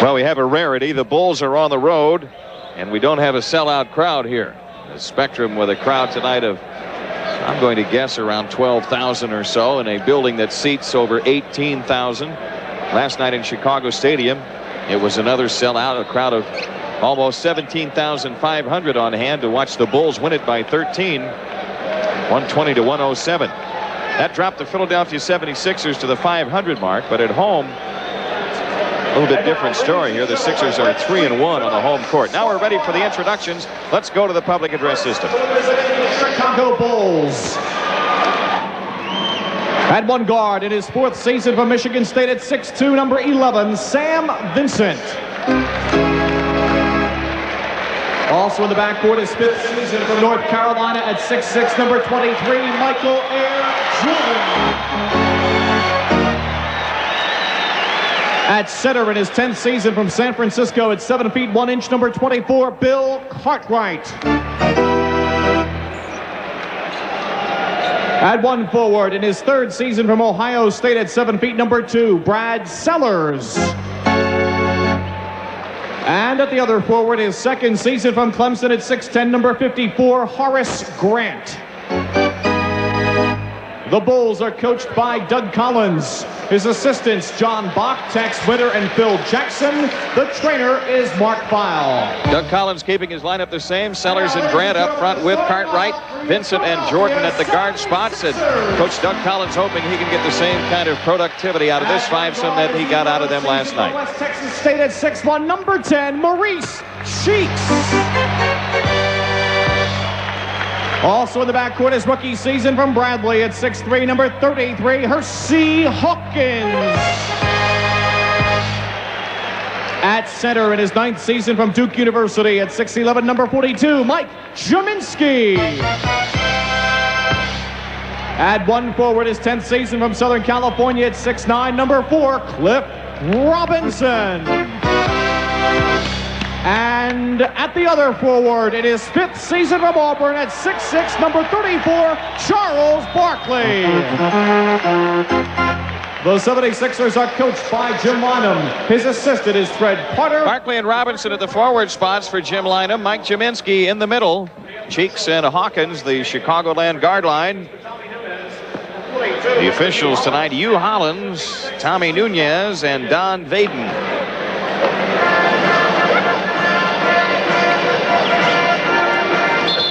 Well, we have a rarity. The Bulls are on the road, and we don't have a sellout crowd here. The Spectrum with a crowd tonight of, I'm going to guess, around 12,000 or so in a building that seats over 18,000. Last night in Chicago Stadium, it was another sellout, a crowd of almost 17,500 on hand to watch the Bulls win it by 13, 120 to 107. That dropped the Philadelphia 76ers to the 500 mark, but at home, a little bit different story here. The Sixers are 3-1 on the home court. Now we're ready for the introductions. Let's go to the public address system. Chicago Bulls. At one guard in his 4th season for Michigan State at 6'2", number 11, Sam Vincent. Also in the backcourt, his 5th season from North Carolina at 6'6", number 23, Michael Air Jordan. At center in his 10th season from San Francisco at 7 feet 1 inch, number 24, Bill Cartwright. At one forward in his 3rd season from Ohio State at 7 feet, number 2, Brad Sellers. And at the other forward, his 2nd season from Clemson at 6'10", number 54, Horace Grant. The Bulls are coached by Doug Collins. His assistants, John Bach, Tex Winter, and Phil Jackson. The trainer is Mark Feil. Doug Collins keeping his lineup the same. Sellers and Grant up front with Cartwright, Vincent, and Jordan at the guard spots. And Coach Doug Collins hoping he can get the same kind of productivity out of this fivesome that he got out of them last night. West Texas State at 6'1", number 10, Maurice Cheeks. Also in the backcourt, his rookie season from Bradley at 6'3", number 33, Hersey Hawkins. At center in his 9th season from Duke University at 6'11", number 42, Mike Jaminski. At one forward, his 10th season from Southern California at 6'9", number 4, Cliff Robinson. And at the other forward, in his 5th season from Auburn at 6'6", number 34, Charles Barkley. The 76ers are coached by Jim Lynam. His assistant is Fred Potter. Barkley and Robinson at the forward spots for Jim Lynam. Mike Jaminski in the middle. Cheeks and Hawkins, the Chicagoland guard line. The officials tonight, Hugh Hollins, Tommy Nunez, and Don Vaden.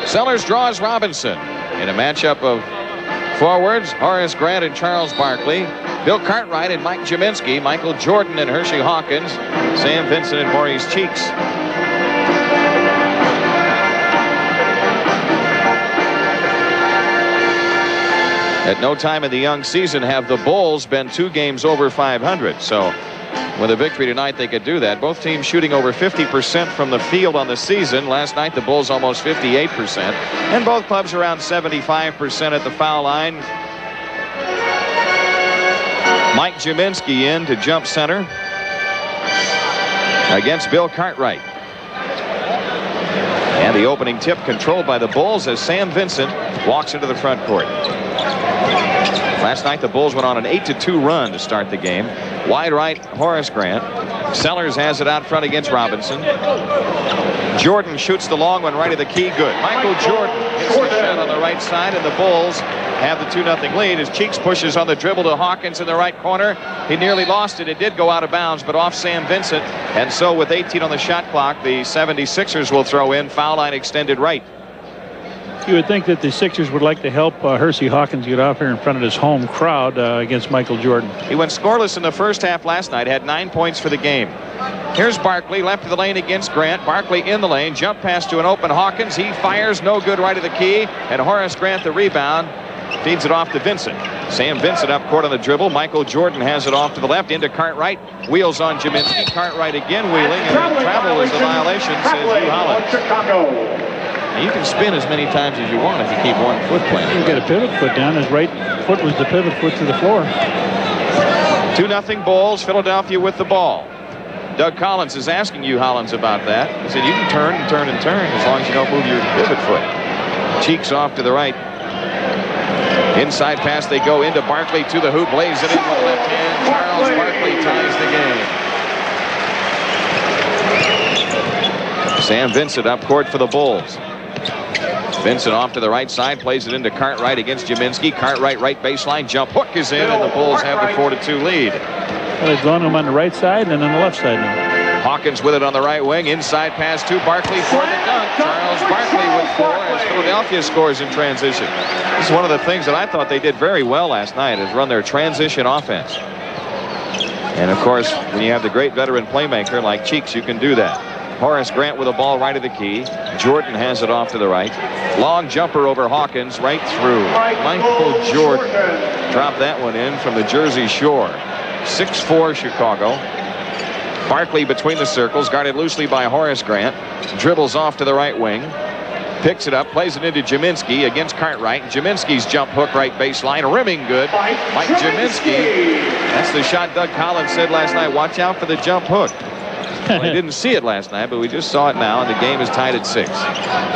Sellers draws Robinson in a matchup of forwards, Horace Grant and Charles Barkley, Bill Cartwright and Mike Jaminski, Michael Jordan and Hersey Hawkins, Sam Vincent and Maurice Cheeks. At no time in the young season have the Bulls been 2 games over 500, so with a victory tonight, they could do that. Both teams shooting over 50% from the field on the season. Last night, the Bulls almost 58%. And both clubs around 75% at the foul line. Mike Jaminski in to jump center against Bill Cartwright. And the opening tip controlled by the Bulls as Sam Vincent walks into the front court. Last night, the Bulls went on an 8-2 run to start the game. Wide right, Horace Grant. Sellers has it out front against Robinson. Jordan shoots the long one right of the key. Good. Michael Jordan hits the shot on the right side, and the Bulls have the 2-0 lead as Cheeks pushes on the dribble to Hawkins in the right corner. He nearly lost it. It did go out of bounds, but off Sam Vincent. And so with 18 on the shot clock, the 76ers will throw in. Foul line extended right. You would think that the Sixers would like to help Hersey Hawkins get off here in front of his home crowd against Michael Jordan. He went scoreless in the first half last night, had 9 points for the game. Here's Barkley, left of the lane against Grant. Barkley in the lane, jump pass to an open Hawkins. He fires, no good, right of the key. And Horace Grant, the rebound, feeds it off to Vincent. Sam Vincent up court on the dribble. Michael Jordan has it off to the left, into Cartwright. Wheels on Jaminski. Cartwright again wheeling, and travel is the violation, says Hugh Hollins. You can spin as many times as you want if you keep one foot planted. You get a pivot foot down. His right foot was the pivot foot to the floor. 2-0 Bulls. Philadelphia with the ball. Doug Collins is asking Hugh Hollins about that. He said you can turn and turn and turn as long as you don't move your pivot foot. Cheeks off to the right. Inside pass they go into Barkley to the hoop. Lays it in with the left hand. Charles Barkley ties the game. Sam Vincent up court for the Bulls. Vincent off to the right side, plays it into Cartwright against Jaminski. Cartwright right baseline, jump hook is in, and the Bulls have the 4-2 lead. Well, they've gone him on the right side and then on the left side now. Hawkins with it on the right wing, inside pass to Barkley for the dunk. Charles Barkley with 4 as Philadelphia scores in transition. This is one of the things that I thought they did very well last night, is run their transition offense. And of course, when you have the great veteran playmaker like Cheeks, you can do that. Horace Grant with the ball right of the key. Jordan has it off to the right. Long jumper over Hawkins, right through. Michael Jordan dropped that one in from the Jersey Shore. 6'4" Chicago. Barkley between the circles, guarded loosely by Horace Grant. Dribbles off to the right wing. Picks it up, plays it into Jaminski against Cartwright. Jaminski's jump hook right baseline, rimming good. Mike Jaminski. That's the shot Doug Collins said last night. Watch out for the jump hook. Well, I didn't see it last night, but we just saw it now, and the game is tied at 6.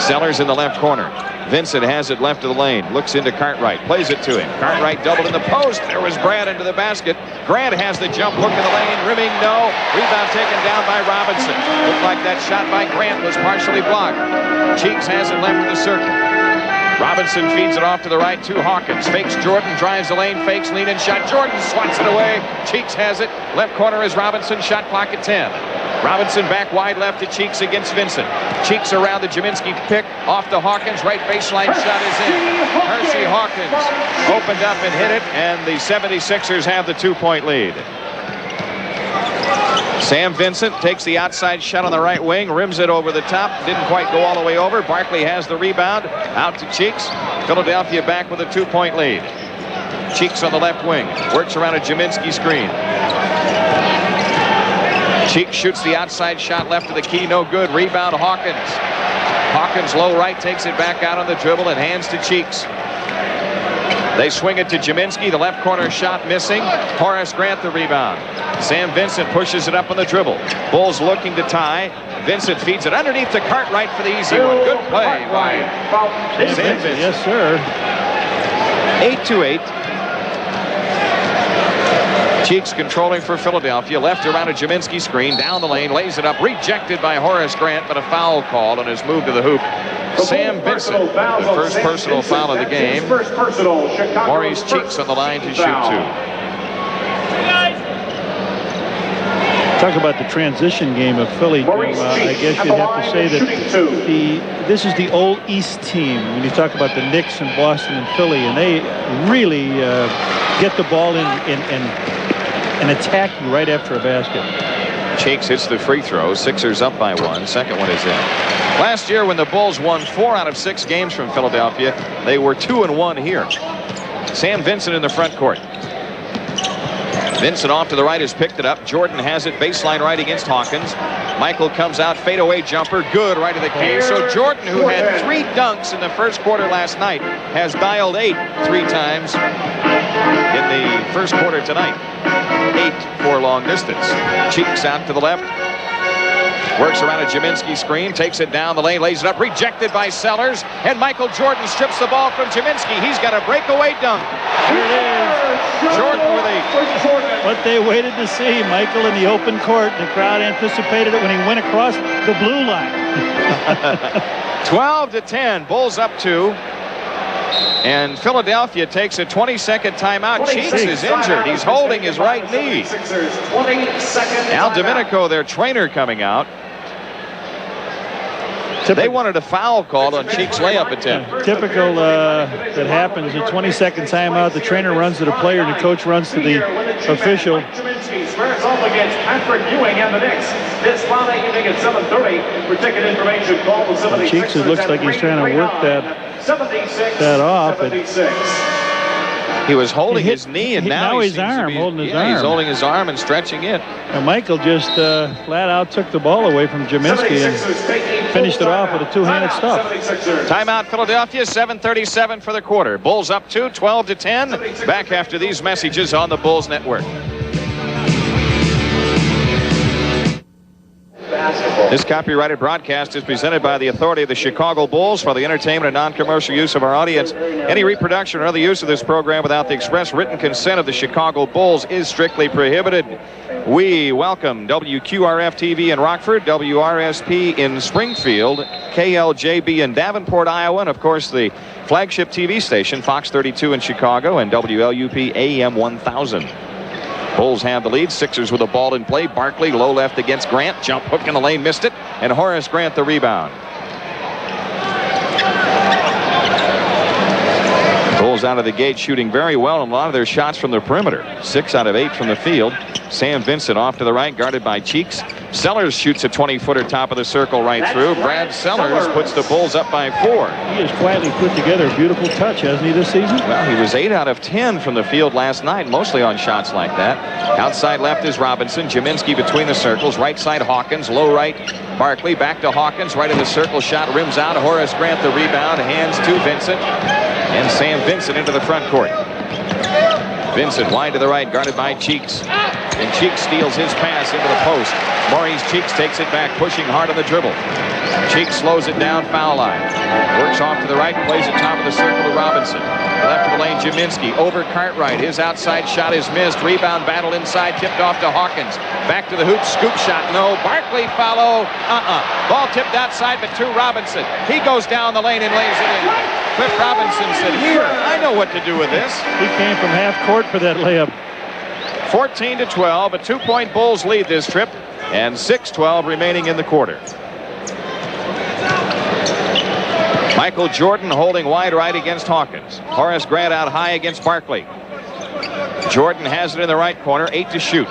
Sellers in the left corner. Vincent has it left of the lane. Looks into Cartwright. Plays it to him. Cartwright doubled in the post. There was Brad into the basket. Grant has the jump hook in the lane. Rimming, no. Rebound taken down by Robinson. Looked like that shot by Grant was partially blocked. Cheeks has it left of the circle. Robinson feeds it off to the right to Hawkins. Fakes Jordan, drives the lane, fakes lean and shot. Jordan swats it away. Cheeks has it. Left corner is Robinson. Shot clock at 10. Robinson back wide left to Cheeks against Vincent. Cheeks around the Jaminski pick. Off to Hawkins. Right baseline shot is in. Hersey Hawkins opened up and hit it, and the 76ers have the 2-point lead. Sam Vincent takes the outside shot on the right wing, rims it over the top, didn't quite go all the way over. Barkley has the rebound, out to Cheeks. Philadelphia back with a 2-point lead. Cheeks on the left wing, works around a Jaminski screen. Cheeks shoots the outside shot left of the key, no good. Rebound Hawkins. Hawkins low right, takes it back out on the dribble and hands to Cheeks. They swing it to Jaminski, the left corner shot missing. Horace Grant the rebound. Sam Vincent pushes it up on the dribble. Bulls looking to tie. Vincent feeds it underneath to Cartwright for the easy one. Good play by Sam Vincent. Yes, sir. 8-8. Cheeks controlling for Philadelphia. Left around a Jaminski screen. Down the lane. Lays it up. Rejected by Horace Grant, but a foul called on his move to the hoop. Sam Vincent, the first personal foul of the game. Maurice Cheeks on the line to shoot 2. Talk about the transition game of Philly. I guess you'd have to say that this is the old East team. When you talk about the Knicks and Boston and Philly, and they really get the ball in and attack you right after a basket. Cheeks hits the free throw. Sixers up by 1. Second one is in. Last year, when the Bulls won 4 out of 6 games from Philadelphia, they were 2-1 here. Sam Vincent in the front court. Vincent off to the right has picked it up. Jordan has it baseline right against Hawkins. Michael comes out, fadeaway jumper, good right of the key. So Jordan, who had 3 dunks in the first quarter last night, has dialed 8 3 times in the first quarter tonight. 8 for long distance. Cheeks out to the left. Works around a Jaminski screen, takes it down the lane, lays it up, rejected by Sellers, and Michael Jordan strips the ball from Jaminski. He's got a breakaway dunk. Here it is. Jordan with what they waited to see. Michael in the open court. The crowd anticipated it when he went across the blue line. 12-10. Bulls up 2. And Philadelphia takes a 20-second timeout. Cheeks is injured. He's holding his right knee. Al Domenico, their trainer, coming out. They wanted a foul called on Cheeks' layup attempt. Typical that happens. A 20-second timeout. The trainer runs to the player, and the coach runs to the official. Squares off against Patrick Ewing and the Knicks this Friday evening at 7:30. For ticket information, call the 76ers. Cheeks looks like he's trying to work that off. He was holding his knee, and now his arm, holding his arm. He's holding his arm and stretching it. And Michael just flat out took the ball away from Jaminski and finished it off with a two-handed stuff. Timeout, Philadelphia. 7:37 for the quarter. Bulls up 2, 12-10. Back after these messages on the Bulls Network. This copyrighted broadcast is presented by the authority of the Chicago Bulls for the entertainment and non-commercial use of our audience. Any reproduction or other use of this program without the express written consent of the Chicago Bulls is strictly prohibited. We welcome WQRF-TV in Rockford, WRSP in Springfield, KLJB in Davenport, Iowa, and, of course, the flagship TV station, Fox 32 in Chicago, and WLUP AM 1000. Bulls have the lead. Sixers with the ball in play. Barkley, low left against Grant. Jump hook in the lane, missed it, and Horace Grant the rebound. Bulls out of the gate shooting very well, and a lot of their shots from the perimeter. 6 out of 8 from the field. Sam Vincent off to the right, guarded by Cheeks. Sellers shoots a 20-footer top of the circle right through. Brad Sellers puts the Bulls up by 4. He has quietly put together a beautiful touch, hasn't he, this season? Well, he was 8 out of 10 from the field last night, mostly on shots like that. Outside left is Robinson. Jaminski between the circles. Right side Hawkins. Low right Barkley. Back to Hawkins. Right of the circle. Shot rims out. Horace Grant the rebound. Hands to Vincent. And Sam Vincent into the front court. Vincent wide to the right, guarded by Cheeks. And Cheeks steals his pass into the post. Maurice Cheeks takes it back, pushing hard on the dribble. Cheeks slows it down, foul line. Works off to the right, plays it top of the circle to Robinson. Left of the lane, Jaminski. Over Cartwright. His outside shot is missed. Rebound battle inside, tipped off to Hawkins. Back to the hoop, scoop shot, no. Barkley follow, Ball tipped outside, but to Robinson. He goes down the lane and lays it in. Cliff Robinson said, here, I know what to do with this. He came from half court for that layup. 14-12, a 2-point Bulls lead this trip, and 6:12 remaining in the quarter. Michael Jordan holding wide right against Hawkins. Horace Grant out high against Barkley. Jordan has it in the right corner, 8 to shoot.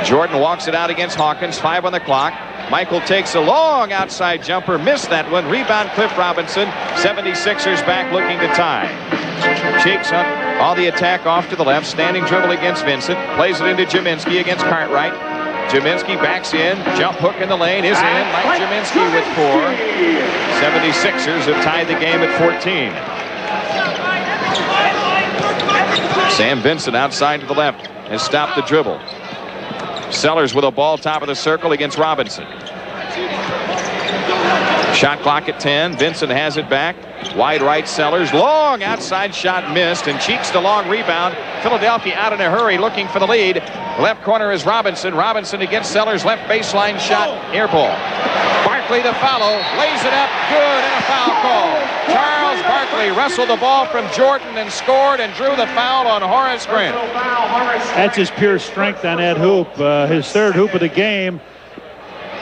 Jordan walks it out against Hawkins, 5 on the clock. Michael takes a long outside jumper, missed that one. Rebound Cliff Robinson. 76ers back looking to tie. Cheeks on the attack off to the left. Standing dribble against Vincent. Plays it into Jaminski against Cartwright. Jaminski backs in. Jump hook in the lane is in. Mike Jaminski with 4. 76ers have tied the game at 14. Sam Vincent outside to the left has stopped the dribble. Sellers with a ball top of the circle against Robinson. Shot clock at 10. Vincent has it back. Wide right Sellers. Long outside shot missed, and Cheeks the long rebound. Philadelphia out in a hurry looking for the lead. Left corner is Robinson. Robinson against Sellers. Left baseline shot. Air ball. Barkley to follow. Lays it up. Good, and a foul call. Charles Barkley wrestled the ball from Jordan and scored and drew the foul on Horace Grant. That's his pure strength on that hoop. His 3rd hoop of the game.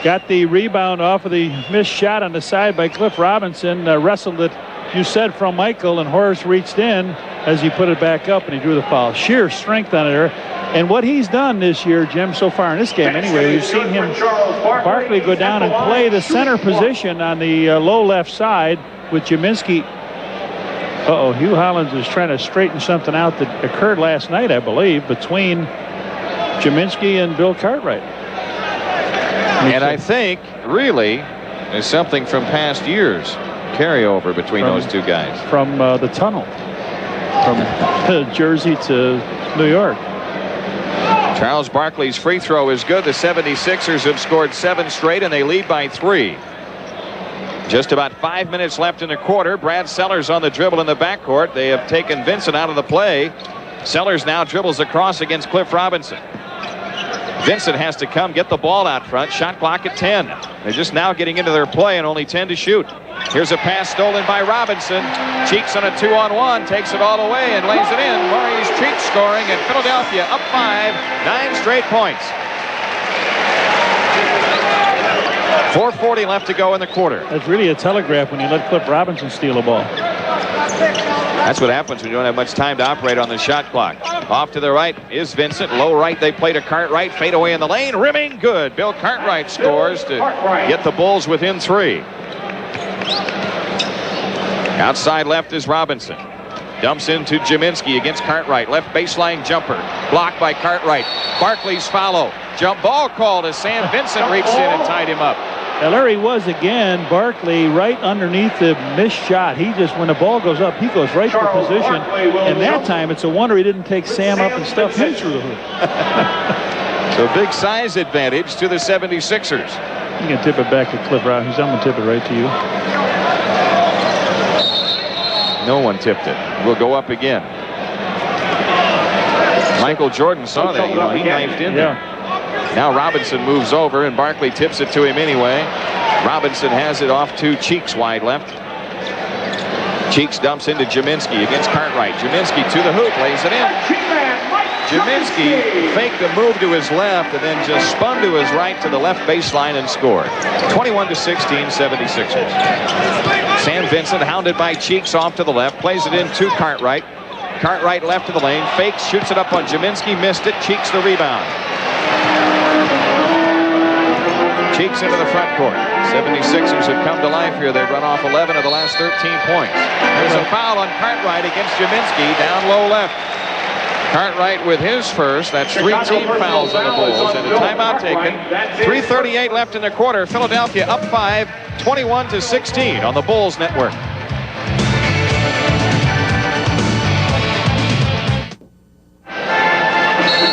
Got the rebound off of the missed shot on the side by Cliff Robinson. Wrestled it, you said, from Michael, and Horace reached in as he put it back up, and he drew the foul. Sheer strength on it there. And what he's done this year, Jim, so far in this game anyway, we've seen him, Barkley, go down and play the center position on the low left side with Jaminski. Hugh Hollins is trying to straighten something out that occurred last night, I believe, between Jaminski and Bill Cartwright. And I think, really, there's something from past years carryover between those two guys. From the tunnel. From Jersey to New York. Charles Barkley's free throw is good. The 76ers have scored 7 straight, and they lead by 3. Just about 5 minutes left in the quarter. Brad Sellers on the dribble in the backcourt. They have taken Vincent out of the play. Sellers now dribbles across against Cliff Robinson. Vincent has to come get the ball out front. Shot clock at 10. They're just now getting into their play and only 10 to shoot. Here's a pass stolen by Robinson. Cheeks on a 2-on-1. Takes it all away and lays it in. Maurice Cheeks scoring, and Philadelphia up 5. 9 straight points. 4:40 left to go in the quarter. That's really a telegraph when you let Cliff Robinson steal a ball. That's what happens when you don't have much time to operate on the shot clock. Off to the right is Vincent. Low right, they play to Cartwright. Fade away in the lane. Rimming good. Bill Cartwright scores to get the Bulls within 3. Outside left is Robinson. Dumps into Jaminski against Cartwright. Left baseline jumper. Blocked by Cartwright. Barkley's follow. Jump ball called as Sam Vincent reached in and tied him up. Now, there he was again, Barkley, right underneath the missed shot. He just, when the ball goes up, he goes right to the position. And that time, it's a wonder he didn't take Sam up and stuff him through the hoop. So big size advantage to the 76ers. You can tip it back to Cliff Robinson. I'm going to tip it right to you. No one tipped it. We'll go up again. Michael Jordan saw that. He knifed in there. Now Robinson moves over, and Barkley tips it to him anyway. Robinson has it off to Cheeks wide left. Cheeks dumps into Jaminski against Cartwright. Jaminski to the hoop, lays it in. Jaminski faked a move to his left and then just spun to his right to the left baseline and scored. 21-16, 76ers. Sam Vincent hounded by Cheeks off to the left, plays it in to Cartwright. Cartwright left to the lane, fakes, shoots it up on Jaminski, missed it. Cheeks the rebound. Cheeks into the front court. 76ers have come to life here. They've run off 11 of the last 13 points. There's a foul on Cartwright against Jaminski down low left. Cartwright with his first. That's 3 team fouls on the Bulls and a timeout taken. 3:38 left in the quarter. Philadelphia up 5, 21-16 on the Bulls network.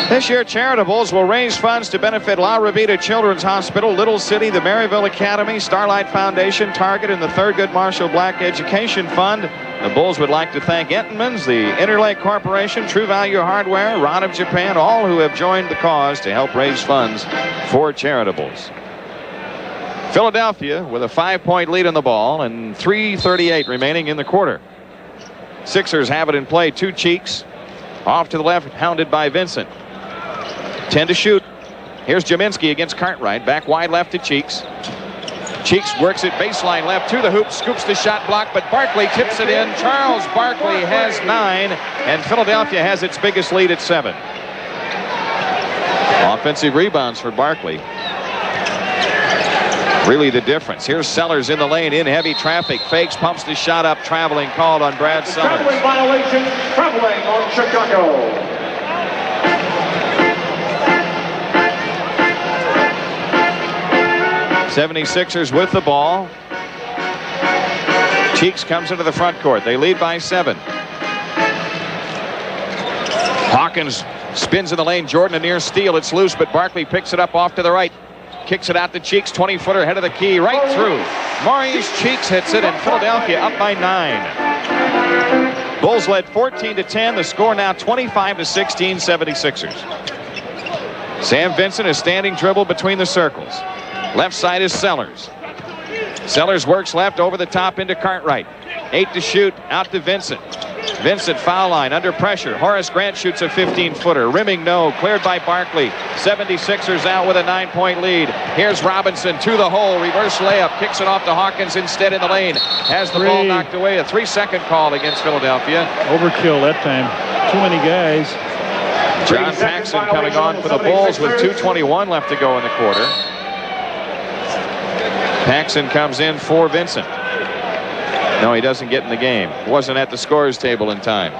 This year, Charitables will raise funds to benefit La Rabida Children's Hospital, Little City, the Maryville Academy, Starlight Foundation, Target, and the Thurgood Marshall Black Education Fund. The Bulls would like to thank Entenmann's, the Interlake Corporation, True Value Hardware, Rod of Japan, all who have joined the cause to help raise funds for Charitables. Philadelphia with a 5-point lead on the ball and 3:38 remaining in the quarter. Sixers have it in play. 2 Cheeks. Off to the left, hounded by Vincent. 10 to shoot. Here's Jaminski against Cartwright. Back wide left to Cheeks. Cheeks works it baseline left to the hoop. Scoops the shot block, but Barkley tips it in. Charles Barkley has 9, and Philadelphia has its biggest lead at 7. Offensive rebounds for Barkley. Really the difference. Here's Sellers in the lane, in heavy traffic. Fakes, pumps the shot up. Traveling called on Brad Sellers. Traveling violation, traveling on Chicago. 76ers with the ball. Cheeks comes into the front court. They lead by 7. Hawkins spins in the lane. Jordan a near steal. It's loose, but Barkley picks it up off to the right. Kicks it out to Cheeks. 20-footer head of the key. Right through. Maurice Cheeks hits it, and Philadelphia up by 9. Bulls led 14-10. The score now 25-16, 76ers. Sam Vincent is standing dribble between the circles. Left side is Sellers. Sellers works left over the top into Cartwright. 8 to shoot, out to Vincent. Vincent foul line, under pressure. Horace Grant shoots a 15-footer. Rimming no, cleared by Barkley. 76ers out with a 9-point lead. Here's Robinson to the hole, reverse layup, kicks it off to Hawkins instead in the lane. Has the ball knocked away. A 3-second call against Philadelphia. Overkill that time. Too many guys. John Paxson coming on for the Bulls with 2:21 left to go in the quarter. Paxson comes in for Vincent. No, he doesn't get in the game. Wasn't at the scorer's table in time.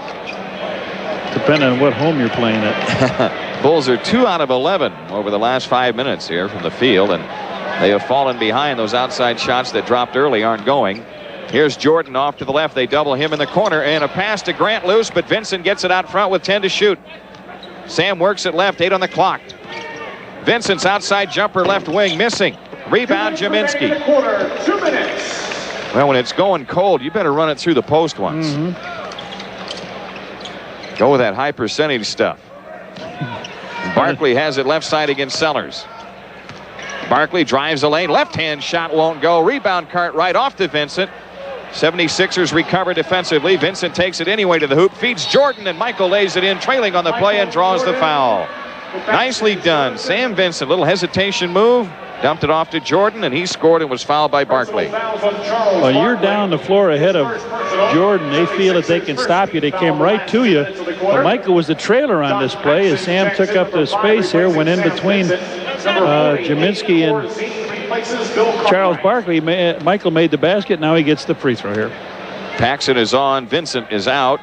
Depending on what home you're playing at. Bulls are 2 out of 11 over the last 5 minutes here from the field, and they have fallen behind. Those outside shots that dropped early aren't going. Here's Jordan off to the left. They double him in the corner, and a pass to Grant loose, but Vincent gets it out front with 10 to shoot. Sam works it left, 8 on the clock. Vincent's outside jumper left wing missing. Rebound Jaminski. Well, when it's going cold, you better run it through the post once. Go with that high percentage stuff. Barkley has it left side against Sellers. Barkley drives the lane. Left-hand shot won't go. Rebound Cartwright off to Vincent. 76ers recover defensively. Vincent takes it anyway to the hoop. Feeds Jordan, and Michael lays it in, trailing on the play, and draws the foul. Nicely done. Sam Vincent, little hesitation move. Dumped it off to Jordan, and he scored and was fouled by Barkley. Well, you're down the floor ahead of Jordan. They feel that they can stop you. They came right to you. Well, Michael was the trailer on this play as Sam took up the space here, went in between Jaminski and Charles Barkley. Michael made the basket. Now he gets the free throw here. Paxson is on. Vincent is out.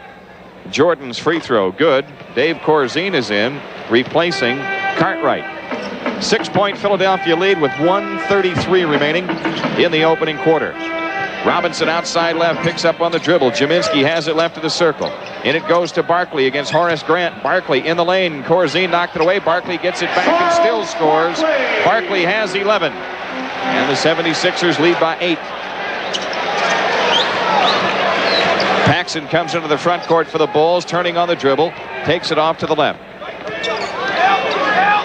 Jordan's free throw good. Dave Corzine is in, replacing Cartwright. 6-point Philadelphia lead with 1:33 remaining in the opening quarter. Robinson outside left, picks up on the dribble. Jaminski has it left of the circle. And it goes to Barkley against Horace Grant. Barkley in the lane. Corzine knocked it away. Barkley gets it back and still scores. Barkley has 11. And the 76ers lead by 8. Paxson comes into the front court for the Bulls, turning on the dribble. Takes it off to the left.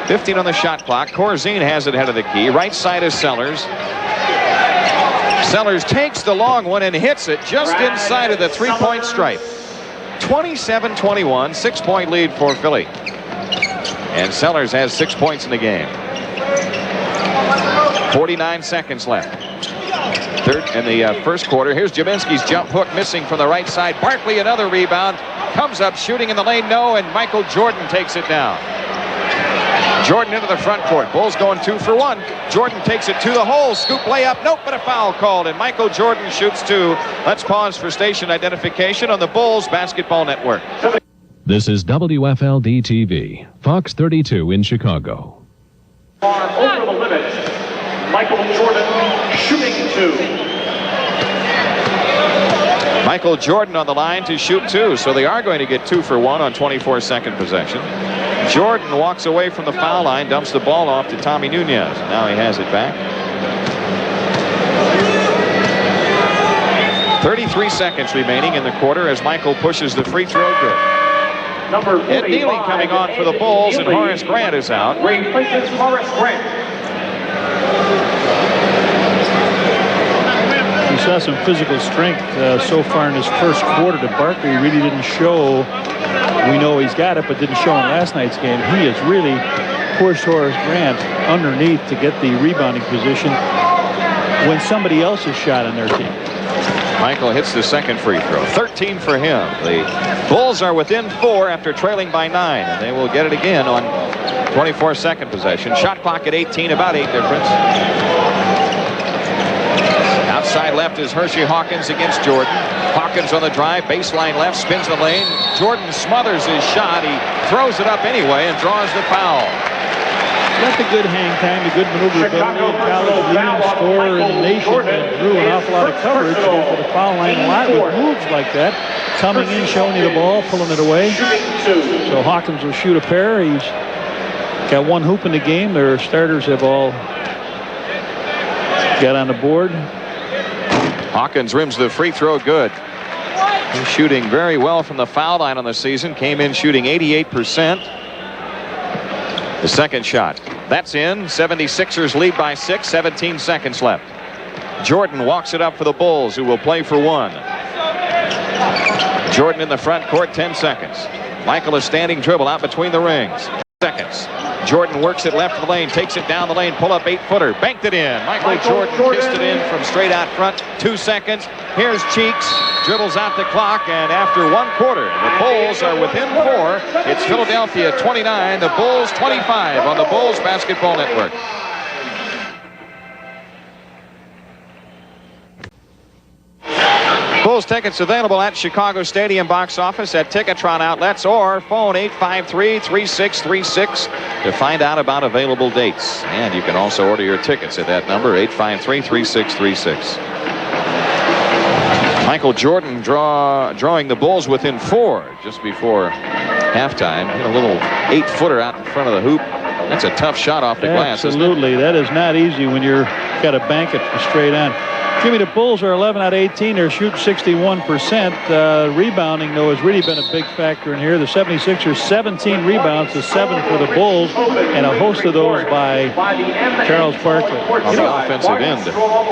15 on the shot clock. Corzine has it head of the key. Right side is Sellers. Sellers takes the long one and hits it just inside of the three-point stripe. 27-21, 6-point lead for Philly. And Sellers has 6 points in the game. 49 seconds left. Third in the first quarter. Here's Jaminski's jump hook missing from the right side. Barkley another rebound. Comes up shooting in the lane. No, and Michael Jordan takes it down. Jordan into the front court. Bulls going 2 for 1. Jordan takes it to the hole. Scoop layup. Nope, but a foul called. And Michael Jordan shoots 2. Let's pause for station identification on the Bulls Basketball Network. This is WFLD TV, Fox 32 in Chicago. Over the limit. Michael Jordan shooting 2. Michael Jordan on the line to shoot 2. So they are going to get 2 for 1 on 24-second possession. Jordan walks away from the foul line, dumps the ball off to Tommy Nunez. Now he has it back. 33 seconds remaining in the quarter as Michael pushes the free throw good. Number Ed Neely coming on for the Bulls, and Horace Grant is out. Replaces Horace Grant. We saw some physical strength so far in his first quarter that Barkley really didn't show. We know he's got it, but didn't show in last night's game. He has really pushed Horace Grant underneath to get the rebounding position when somebody else is shot on their team. Michael hits the second free throw. 13 for him. The Bulls are within 4 after trailing by 9, and they will get it again on 24-second possession. Shot clock at 18, about 8 difference. Outside left is Hershey Hawkins against Jordan. Hawkins on the drive, baseline left, spins the lane. Jordan smothers his shot. He throws it up anyway and draws the foul. Got the good hang time, the good maneuverability in college, leading scorer in the nation, and drew an awful lot of coverage for the foul line a lot with moves like that. Coming in, showing you the ball, pulling it away. So Hawkins will shoot a pair. He's got 1 hoop in the game. Their starters have all got on the board. Hawkins rims the free throw good. He's shooting very well from the foul line on the season. Came in shooting 88%. The second shot. That's in. 76ers lead by 6. 17 seconds left. Jordan walks it up for the Bulls, who will play for 1. Jordan in the front court, 10 seconds. Michael is standing dribble out between the rings. Seconds. Jordan works it left of the lane, takes it down the lane, pull up 8-footer, banked it in. Michael Jordan kissed it in from straight out front. 2 seconds. Here's Cheeks, dribbles out the clock, and after 1 quarter, the Bulls are within 4. It's Philadelphia 29, the Bulls 25 on the Bulls Basketball Network. Bulls tickets available at Chicago Stadium box office, at Ticketron outlets, or phone 853-3636 to find out about available dates. And you can also order your tickets at that number, 853-3636. Michael Jordan drawing the Bulls within 4 just before halftime. Hit a little 8-footer out in front of the hoop. That's a tough shot off the glass. Absolutely. That is not easy when you're got to bank it straight on. Jimmy, the Bulls are 11 out of 18. They're shooting 61%. Rebounding, though, has really been a big factor in here. The 76ers, 17 rebounds to 7 for the Bulls, and a host of those by Charles Barkley. On the offensive end.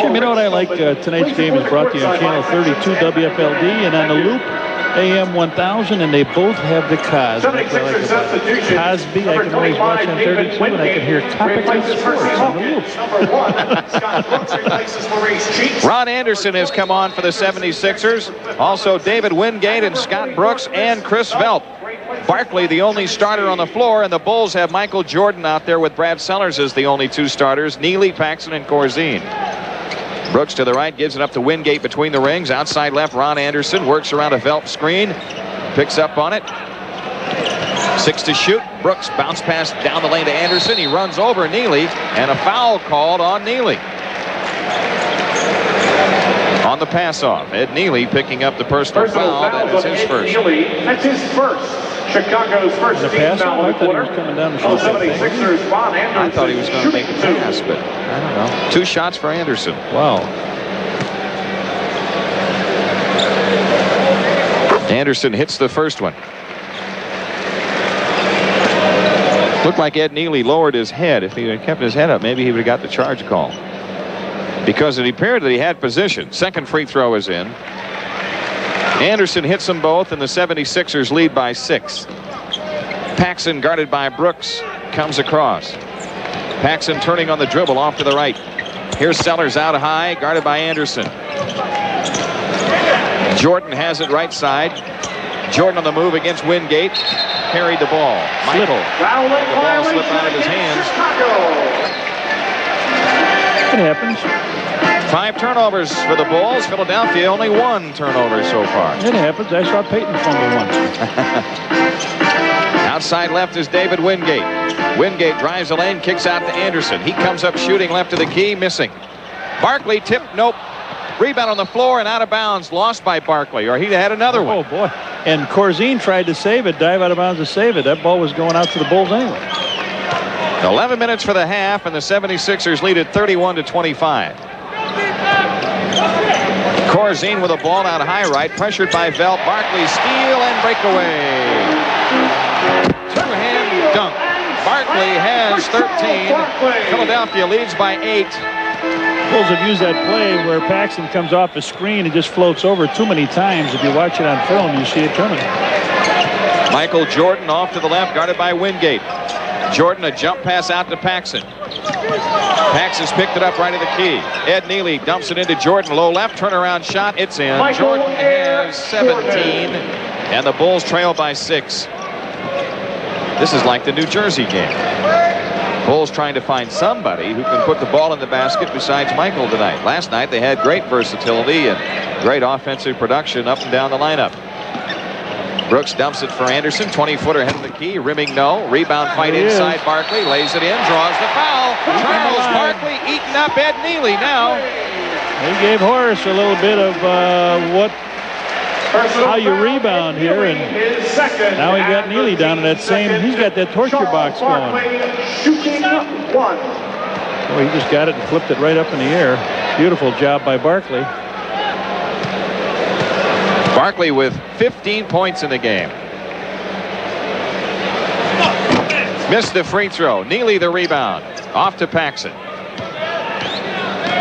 Jim, you know what I like? Tonight's game is brought to you on Channel 32 WFLD and on the Loop AM 1000, and they both have the Cosby. Cosby, I can always watch on 32, and I can hear Topical Sports on the Loop. Ron Anderson has come on for the 76ers. Also David Wingate and Scott Brooks and Chris Velt. Barkley, the only starter on the floor, and the Bulls have Michael Jordan out there with Brad Sellers as the only 2 starters. Neely, Paxson, and Corzine. Brooks to the right, gives it up to Wingate between the rings. Outside left, Ron Anderson works around a Velt screen, picks up on it. 6 to shoot. Brooks bounce pass down the lane to Anderson. He runs over Neely, and a foul called on Neely. On the pass off, Ed Neely picking up the personal foul. That is his first. That's his first. Chicago's first team foul in the quarter. I thought he was going to make a pass, but I don't know. 2 shots for Anderson. Wow. Anderson hits the first one. Looked like Ed Neely lowered his head. If he had kept his head up, maybe he would have got the charge call. Because it appeared that he had position. Second free throw is in. Anderson hits them both, and the 76ers lead by 6. Paxson, guarded by Brooks, comes across. Paxson turning on the dribble off to the right. Here's Sellers out high, guarded by Anderson. Jordan has it right side. Jordan on the move against Wingate. Carried the ball. Michael. The ball slipped out of his hands. It happens. 5 turnovers for the Bulls. Philadelphia only 1 turnover so far. It happens. I saw Peyton fumble once. Outside left is David Wingate. Wingate drives the lane, kicks out to Anderson. He comes up shooting left of the key, missing. Barkley tipped, nope. Rebound on the floor and out of bounds, lost by Barkley, or he'd had another one. Oh, boy. And Corzine tried to save it, dive out of bounds to save it. That ball was going out to the Bulls anyway. 11 minutes for the half, and the 76ers lead at 31-25. Corzine with a ball out high right, pressured by Velt. Barkley steal and breakaway. Two-hand dunk. Barkley has 13. Philadelphia leads by 8. Bulls have used that play where Paxson comes off the screen and just floats over too many times. If you watch it on film, you see it coming. Michael Jordan off to the left, guarded by Wingate. Jordan, a jump pass out to Paxson. Paxson's picked it up right at the key. Ed Neely dumps it into Jordan. Low left, turnaround shot. It's in. Jordan has 17, and the Bulls trail by 6. This is like the New Jersey game. Bulls trying to find somebody who can put the ball in the basket besides Michael tonight. Last night they had great versatility and great offensive production up and down the lineup. Brooks dumps it for Anderson. 20-footer ahead of the key. Rimming no. Rebound fight inside. Barkley lays it in. Draws the foul. Charles Barkley eating up Ed Neely now. They gave Horace a little bit of how you rebound here, and now he got Neely down in that same. He's got that torture box going. Oh, he just got it and flipped it right up in the air. Beautiful job by Barkley. Barkley with 15 points in the game. Missed the free throw. Neely the rebound. Off to Paxson.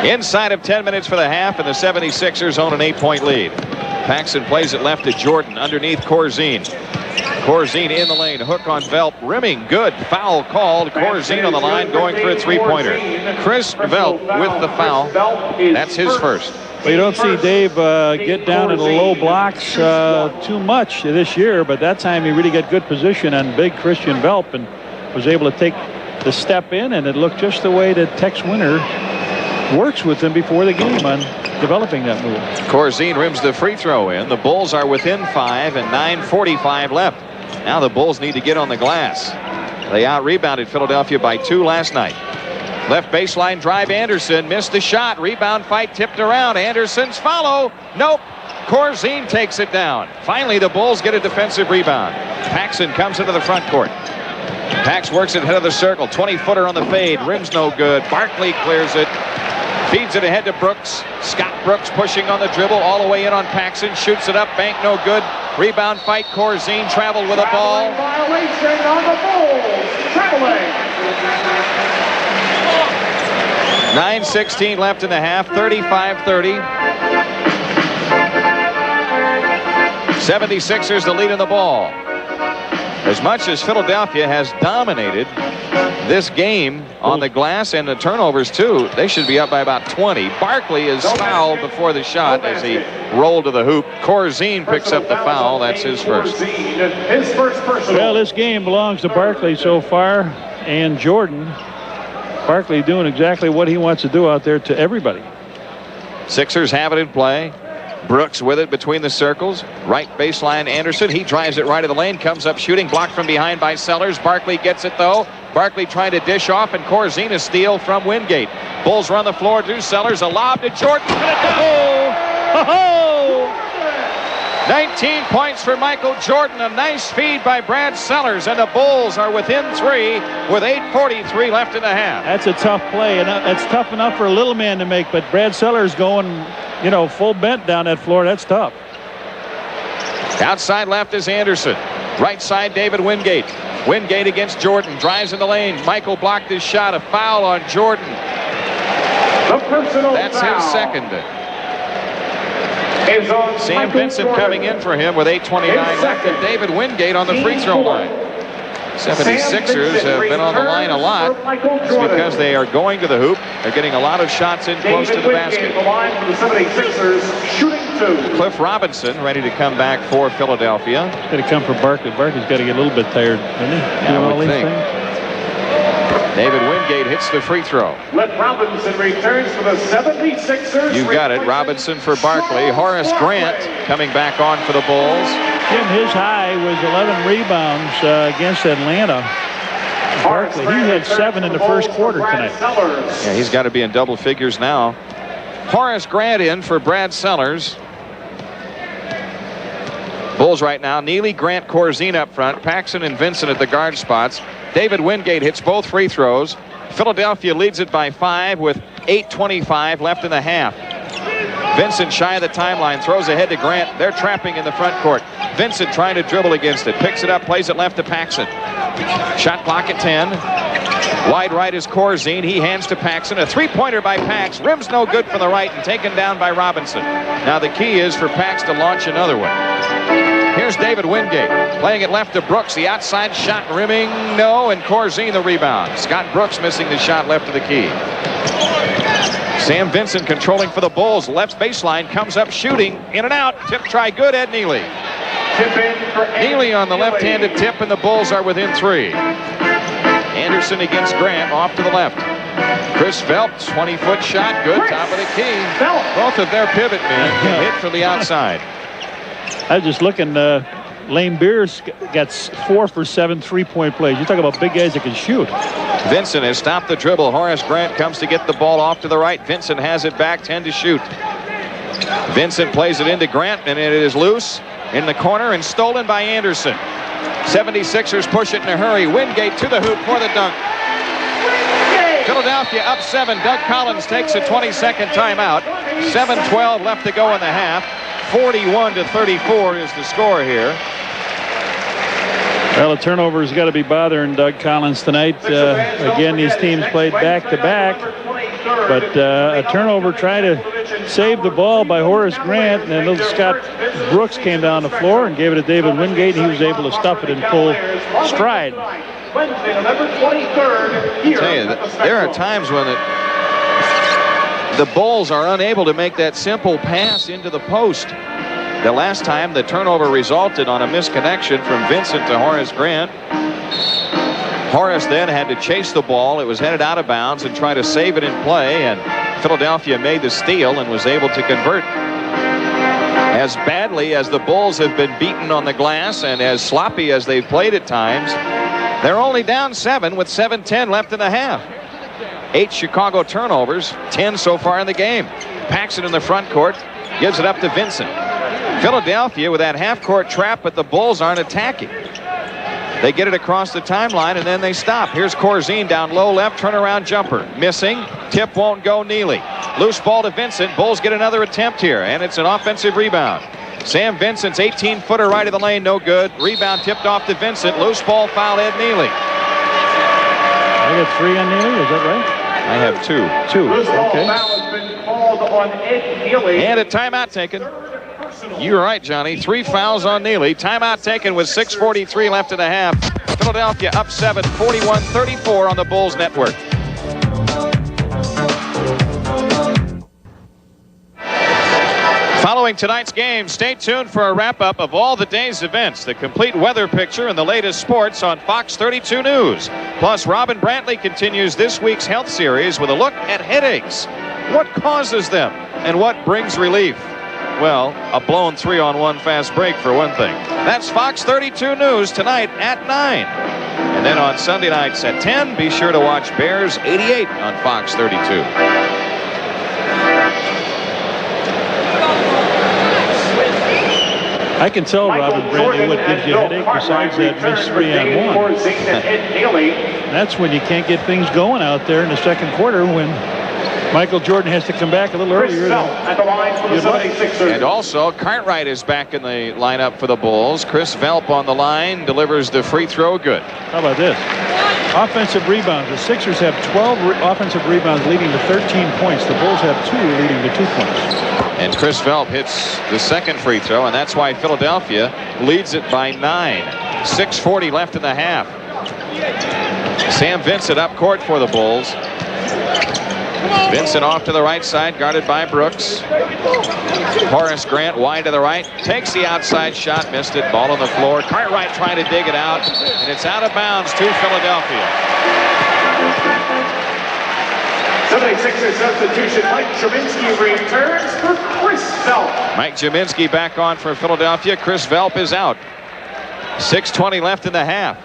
Inside of 10 minutes for the half, and the 76ers own an 8-point lead. Paxson plays it left to Jordan underneath Corzine. Corzine in the lane. Hook on Velt. Rimming good. Foul called. Corzine on the line going for a three-pointer. Chris Velt with the foul. That's his first. Well, you don't see Dave get down in the low blocks too much this year, but that time he really got good position on big Christian Velp and was able to take the step in, and it looked just the way that Tex Winter works with him before the game on developing that move. Corzine rims the free throw in. The Bulls are within 5 and 9:45 left. Now the Bulls need to get on the glass. They out-rebounded Philadelphia by 2 last night. Left baseline drive. Anderson missed the shot. Rebound fight tipped around. Anderson's follow. Nope. Corzine takes it down. Finally, the Bulls get a defensive rebound. Paxson comes into the front court. Pax works it head of the circle. 20-footer on the fade. Rim's no good. Barkley clears it. Feeds it ahead to Brooks. Scott Brooks pushing on the dribble all the way in on Paxson. Shoots it up. Bank no good. Rebound fight. Corzine traveled with a ball. Violation on the Bulls. Traveling. 9:16 left in the half. 35-30. 76ers the lead in the ball. As much as Philadelphia has dominated this game on the glass and the turnovers too, they should be up by about 20. Barkley is fouled before the shot as he rolled to the hoop. Corzine picks up the foul. That's his first. Well, this game belongs to Barkley so far, and Jordan. Barkley doing exactly what he wants to do out there to everybody. Sixers have it in play. Brooks with it between the circles. Right baseline Anderson. He drives it right of the lane. Comes up shooting. Blocked from behind by Sellers. Barkley gets it though. Barkley trying to dish off, and Corzine a steal from Wingate. Bulls run the floor to Sellers. A lob to Jordan. 19 points for Michael Jordan. A nice feed by Brad Sellers, and the Bulls are within 3 with 8:43 left in the half. That's a tough play, and that's tough enough for a little man to make, but Brad Sellers going, you know, full bent down that floor. That's tough. Outside left is Anderson. Right side, David Wingate. Wingate against Jordan. Drives in the lane. Michael blocked his shot. A foul on Jordan. That's his second. Sam Vincent coming in for him with 8:29 left, and David Wingate on the free throw line. 76ers have been on the line a lot. It's because they are going to the hoop. They're getting a lot of shots in close to the basket. Cliff Robinson ready to come back for Philadelphia. He's got to come for Barkley. Barkley's got to get a little bit tired, doesn't he? Yeah, I would think. David Wingate hits the free throw. Robinson returns for the 76ers. You got it. Robinson for Barkley. Horace Grant coming back on for the Bulls. Jim, his high was 11 rebounds against Atlanta. Barkley, he had 7 in the first quarter tonight. Yeah, he's got to be in double figures now. Horace Grant in for Brad Sellers. Bulls right now. Neely, Grant, Corzine up front. Paxson and Vincent at the guard spots. David Wingate hits both free throws. Philadelphia leads it by 5 with 8:25 left in the half. Vincent shy of the timeline, throws ahead to Grant. They're trapping in the front court. Vincent trying to dribble against it. Picks it up, plays it left to Paxson. Shot clock at 10. Wide right is Corzine. He hands to Paxson. A three-pointer by Pax. Rim's no good for the right and taken down by Robinson. Now the key is for Pax to launch another one. Here's David Wingate playing it left to Brooks. The outside shot rimming, no, and Corzine the rebound. Scott Brooks missing the shot left of the key. Sam Vincent controlling for the Bulls. Left baseline, comes up shooting, in and out. Tip try good, Ed Neely. Neely on the left-handed tip, and the Bulls are within 3. Anderson against Grant, off to the left. Chris Phelps, 20-foot shot, good, top of the key. Both of their pivot men get hit from the outside. I was just looking, Lane Beers got 4 for 7 3-point plays. You talk about big guys that can shoot. Vincent has stopped the dribble. Horace Grant comes to get the ball off to the right. Vincent has it back, 10 to shoot. Vincent plays it into Grant, and it is loose in the corner and stolen by Anderson. 76ers push it in a hurry. Wingate to the hoop for the dunk. Philadelphia up 7. Doug Collins takes a 20-second timeout. 7:12 left to go in the half. 41-34 is the score here. Well, a turnover has got to be bothering Doug Collins tonight. Again, these teams played back-to-back. But a turnover trying to save the ball by Horace Grant. And then little Scott Brooks came down the floor and gave it to David Wingate. And he was able to stuff it in full stride. Wednesday, November 23rd. Here I tell you, there are times when the Bulls are unable to make that simple pass into the post. The last time the turnover resulted on a misconnection from Vincent to Horace Grant. Horace then had to chase the ball. It was headed out of bounds and try to save it in play, and Philadelphia made the steal and was able to convert. As badly as the Bulls have been beaten on the glass and as sloppy as they've played at times, they're only down 7 with 7:10 left in the half. 8 Chicago turnovers, 10 so far in the game. Paxson in the front court, gives it up to Vincent. Philadelphia with that half-court trap, but the Bulls aren't attacking. They get it across the timeline, and then they stop. Here's Corzine down low left, turnaround jumper. Missing. Tip won't go, Neely. Loose ball to Vincent. Bulls get another attempt here, and it's an offensive rebound. Sam Vincent's 18-footer right of the lane, no good. Rebound tipped off to Vincent. Loose ball foul, Ed Neely. I got 3 on Neely, is that right? I have 2. 2, okay. And a timeout taken. You're right, Johnny. 3 fouls on Neely. Timeout taken with 6:43 left in the half. Philadelphia up 7, 41-34 on the Bulls network. Following tonight's game, stay tuned for a wrap-up of all the day's events, the complete weather picture, and the latest sports on Fox 32 News. Plus, Robin Brantley continues this week's health series with a look at headaches. What causes them, and what brings relief? Well, a blown 3-on-1 fast break for one thing. That's Fox 32 News tonight at 9. And then on Sunday nights at 10, be sure to watch Bears 88 on Fox 32. I can tell, Robin Brantley, what gives you a headache besides that missed 3-on-1. That's when you can't get things going out there in the second quarter when Michael Jordan has to come back a little earlier. At the line for the 76ers. And also, Cartwright is back in the lineup for the Bulls. Chris Velp on the line, delivers the free throw. Good. How about this? Offensive rebounds. The Sixers have 12 offensive rebounds, leading to 13 points. The Bulls have 2, leading to 2 points. And Chris Velp hits the second free throw, and that's why Philadelphia leads it by 9. 6:40 left in the half. Sam Vincent up court for the Bulls. Vincent off to the right side, guarded by Brooks. Horace Grant wide to the right, takes the outside shot, missed it. Ball on the floor. Cartwright trying to dig it out, and it's out of bounds to Philadelphia. 76ers substitution. Mike Jaminski returns for Chris Velp. Mike Jaminski back on for Philadelphia. Chris Velp is out. 6:20 left in the half.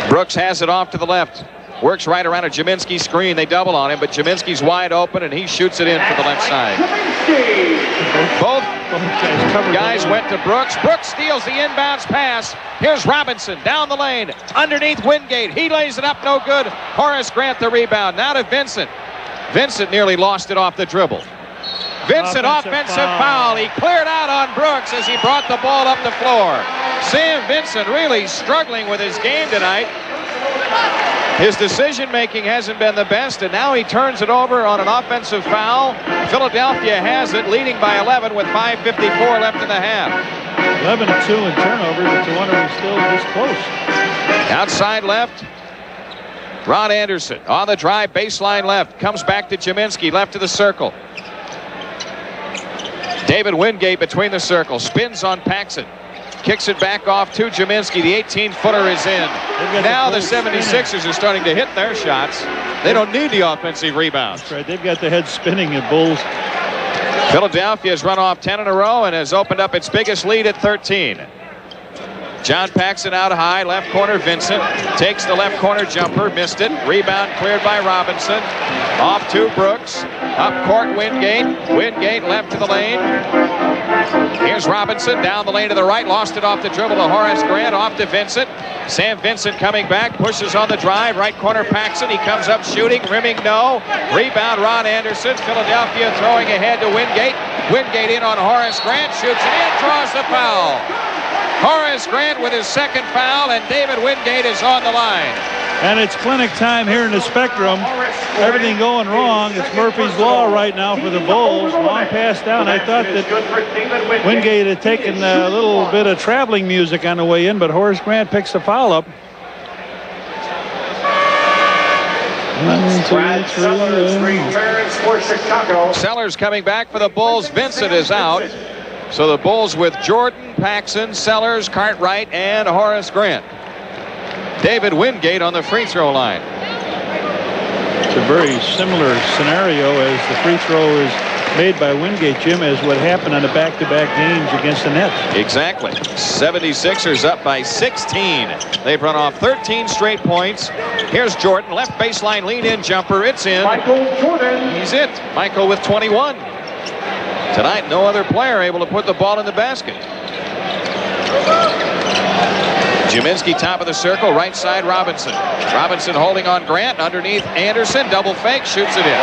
Brooks has it off to the left. Works right around a Jaminski screen. They double on him, but Jaminski's wide open, and he shoots it in for the left side. Both guys went to Brooks. Brooks steals the inbounds pass. Here's Robinson down the lane. Underneath Wingate. He lays it up, no good. Horace Grant the rebound. Now to Vincent. Vincent nearly lost it off the dribble. Vincent, offensive foul. He cleared out on Brooks as he brought the ball up the floor. Sam Vincent really struggling with his game tonight. His decision-making hasn't been the best, and now he turns it over on an offensive foul. Philadelphia has it, leading by 11 with 5:54 left in the half. 11-2 in turnovers. It's a wonder he's still this close. Outside left, Ron Anderson on the drive, baseline left, comes back to Jaminski, left to the circle. David Wingate between the circles, spins on Paxson. Kicks it back off to Jaminski. The 18-footer is in. Now the 76ers are starting to hit their shots. They don't need the offensive rebounds. That's right. They've got the head spinning, the Bulls. Philadelphia has run off 10 in a row and has opened up its biggest lead at 13. John Paxson out high, left corner. Vincent takes the left corner jumper, missed it. Rebound cleared by Robinson. Off to Brooks. Up court, Wingate. Wingate left to the lane. Here's Robinson down the lane to the right. Lost it off the dribble to Horace Grant. Off to Vincent. Sam Vincent coming back. Pushes on the drive. Right corner Paxson. He comes up shooting. Rimming no. Rebound Ron Anderson. Philadelphia throwing ahead to Wingate. Wingate in on Horace Grant. Shoots it in. Draws the foul. Horace Grant with his second foul, and David Wingate is on the line. And it's clinic time here in the Spectrum. Everything going wrong. It's Murphy's Law right now for the Bulls. Long pass down. I thought that Wingate had taken a little bit of traveling music on the way in, but Horace Grant picks the foul up. Brad Sellers returns for Chicago. Sellers coming back for the Bulls. Vincent is out. So the Bulls with Jordan, Paxson, Sellers, Cartwright, and Horace Grant. David Wingate on the free throw line. It's a very similar scenario as the free throw is made by Wingate, Jim, as what happened on the back-to-back games against the Nets. Exactly. 76ers up by 16. They've run off 13 straight points. Here's Jordan, left baseline lean-in jumper. It's in. Michael Jordan. He's it. Michael with 21. Tonight, no other player able to put the ball in the basket. Jaminski top of the circle, right side Robinson. Robinson holding on Grant, underneath Anderson, double fake, shoots it in.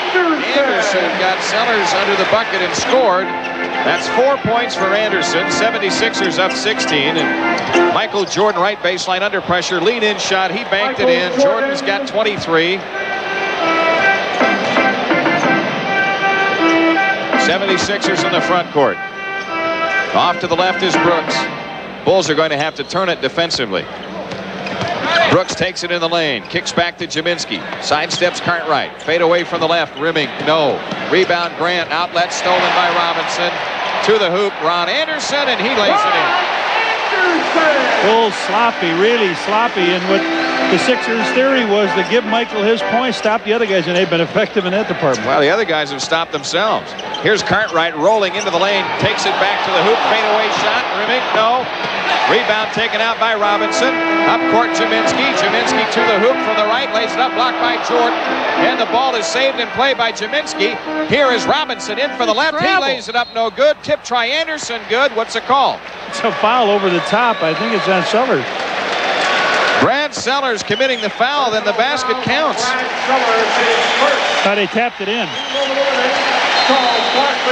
Anderson got Sellers under the bucket and scored. That's 4 points for Anderson. 76ers up 16. And Michael Jordan right baseline under pressure, lean-in shot. He banked it in. Jordan's got 23. 76ers in the front court. Off to the left is Brooks. Bulls are going to have to turn it defensively. Brooks takes it in the lane, kicks back to Jaminski, sidesteps Cartwright, fade away from the left, rimming, no. Rebound Grant, outlet stolen by Robinson. To the hoop, Ron Anderson, and he lays it in. Bulls sloppy, really sloppy, and what the Sixers' theory was to give Michael his points, stop the other guys, and they've been effective in that department. Well, the other guys have stopped themselves. Here's Cartwright rolling into the lane, takes it back to the hoop, fadeaway shot, rimming, no. Rebound taken out by Robinson. Up court, Jaminski. Jaminski to the hoop from the right, lays it up, blocked by Jordan, and the ball is saved in play by Jaminski. Here is Robinson in for the left. He lays it up, no good. Tip try Anderson, good. What's the call? It's a foul over the top. I think it's on Sellers. Brad Brad Sellers committing the foul, then the basket counts. They tapped it in.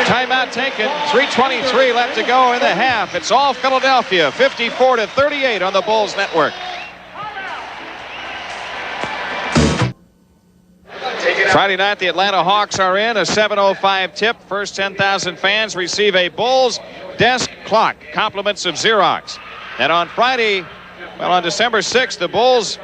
Timeout taken. 3:23 left to go in the half. It's all Philadelphia, 54-38 on the Bulls Network. Friday night, the Atlanta Hawks are in. A 7:05 tip. First 10,000 fans receive a Bulls desk clock. Compliments of Xerox. And on Friday, well, on December 6th, the Bulls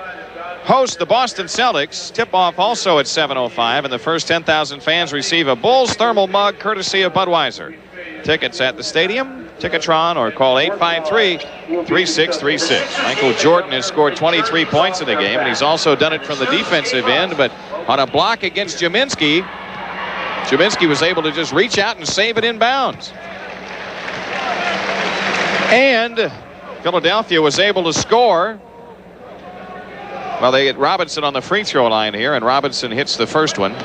host the Boston Celtics. Tip-off also at 7:05, and the first 10,000 fans receive a Bulls thermal mug courtesy of Budweiser. Tickets at the stadium, Ticketron, or call 853-3636. Michael Jordan has scored 23 points in the game, and he's also done it from the defensive end, but on a block against Jaminski, Jaminski was able to just reach out and save it inbounds. And Philadelphia was able to score. Well, they get Robinson on the free throw line here, and Robinson hits the first one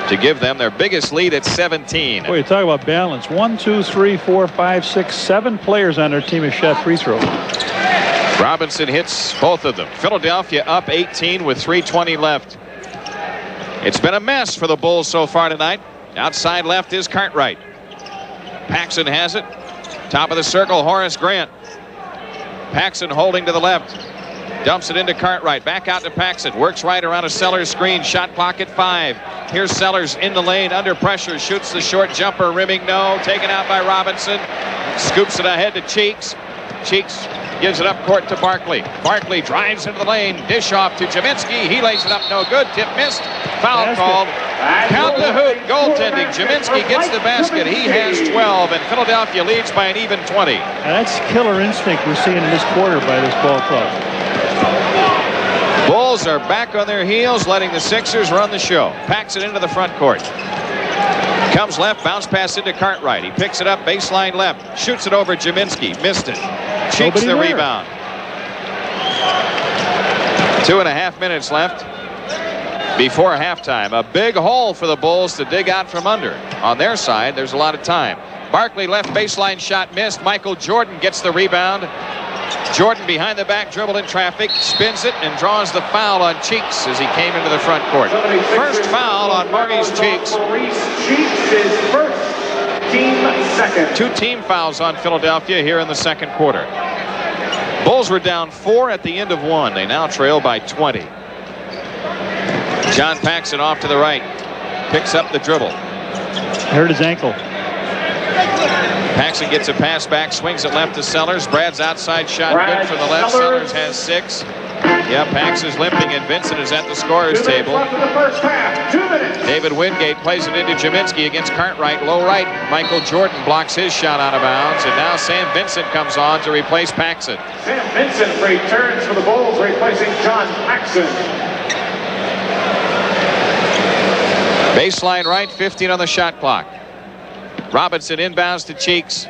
to give them their biggest lead at 17. Boy, you talk about balance. 1, 2, 3, 4, 5, 6, 7 players on their team have shot free throws. Robinson hits both of them. Philadelphia up 18 with 3:20 left. It's been a mess for the Bulls so far tonight. Outside left is Cartwright. Paxson has it. Top of the circle, Horace Grant. Paxson holding to the left. Dumps it into Cartwright. Back out to Paxson. Works right around a Sellers screen. Shot clock at 5. Here's Sellers in the lane under pressure. Shoots the short jumper. Rimming no. Taken out by Robinson. Scoops it ahead to Cheeks. Cheeks gives it up court to Barkley. Barkley drives into the lane. Dish off to Jaminski. He lays it up. No good. Tip missed. Foul called. Count the hoop. Goaltending. Jaminski gets the basket. He has 12, and Philadelphia leads by an even 20. That's killer instinct we're seeing in this quarter by this ball club. Bulls are back on their heels, letting the Sixers run the show. Packs it into the front court. Comes left, bounce pass into Cartwright. He picks it up, baseline left. Shoots it over Jaminski. Missed it. Cheeks the rebound. 2.5 minutes left before halftime. A big hole for the Bulls to dig out from under. On their side, there's a lot of time. Barkley left baseline shot missed. Michael Jordan gets the rebound. Jordan behind the back, dribbled in traffic, spins it, and draws the foul on Cheeks as he came into the front court. First foul on Maurice Cheeks. Maurice Cheeks is first, team second. 2 team fouls on Philadelphia here in the second quarter. Bulls were down 4 at the end of 1. They now trail by 20. John Paxson off to the right. Picks up the dribble. Hurt his ankle. Paxson gets a pass back, swings it left to Sellers. Brad's outside shot good from the left. Sellers has 6. Yeah, Paxson's limping, and Vincent is at the scorer's table. Left in the first half. 2 minutes. David Wingate plays it into Jaminski against Cartwright. Low right. Michael Jordan blocks his shot out of bounds, and now Sam Vincent comes on to replace Paxson. Sam Vincent returns for the Bulls, replacing John Paxson. Baseline right, 15 on the shot clock. Robinson inbounds to Cheeks.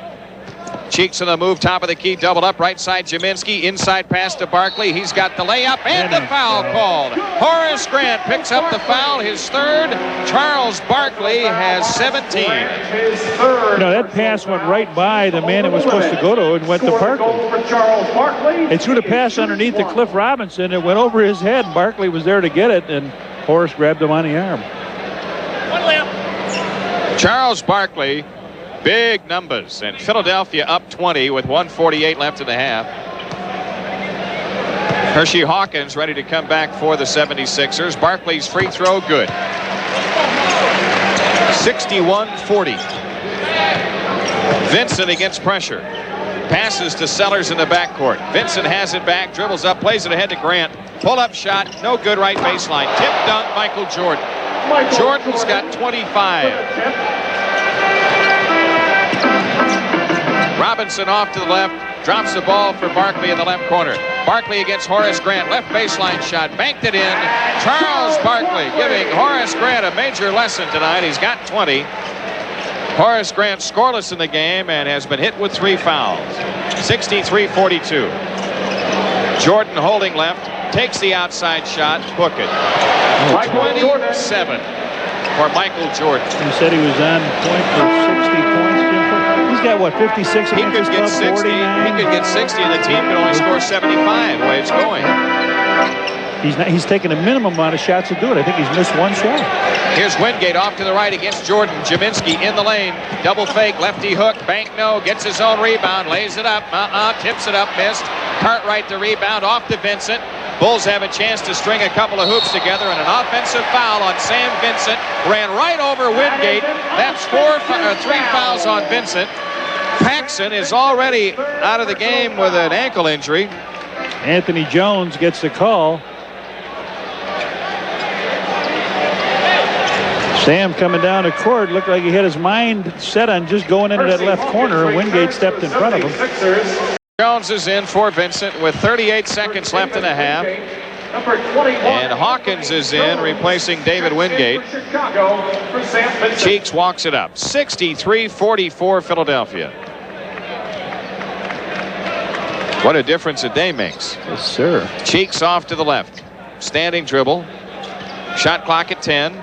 Cheeks on the move, top of the key, doubled up, right side Jaminski, inside pass to Barkley. He's got the layup and the foul called. Horace Grant picks up the foul, his third. Charles Barkley has 17. That pass went right by the man it was supposed to go to and went to Barkley. They threw the pass underneath to Cliff Robinson. It went over his head. Barkley was there to get it, and Horace grabbed him on the arm. Charles Barkley, big numbers, and Philadelphia up 20 with 1:48 left in the half. Hershey Hawkins ready to come back for the 76ers. Barkley's free throw good. 61-40. Vincent against pressure. Passes to Sellers in the backcourt. Vincent has it back, dribbles up, plays it ahead to Grant. Pull-up shot, no good, right baseline. Tip dunk, Michael Jordan. Jordan's got 25. Robinson off to the left, drops the ball for Barkley in the left corner. Barkley against Horace Grant, left baseline shot, banked it in. Charles Barkley giving Horace Grant a major lesson tonight. He's got 20. Horace Grant scoreless in the game and has been hit with 3 fouls. 63-42. Jordan holding left, takes the outside shot, book it. 27 for Michael Jordan. You said he was on point for 60 points, Jim? He's got, what, 56 He could get 60. 49? He could get 60, and the team could only score 75 the way it's going. he's taken a minimum amount of shots to do it. I think he's missed one shot. Here's Wingate off to the right against Jordan. Jaminski in the lane. Double fake, lefty hook, bank no, gets his own rebound, lays it up, tips it up, missed. Cartwright the rebound off to Vincent. Bulls have a chance to string a couple of hoops together, and an offensive foul on Sam Vincent. Ran right over Wingate. That's 3 fouls on Vincent. Paxson is already out of the game with an ankle injury. Anthony Jones gets the call. Sam coming down the court, looked like he had his mind set on just going into that left corner, and Wingate stepped in front of him. Jones is in for Vincent with 38 seconds left in the half. And Hawkins is in, replacing David Wingate. Cheeks walks it up. 63-44 Philadelphia. What a difference a day makes. Yes, sir. Cheeks off to the left. Standing dribble. Shot clock at 10.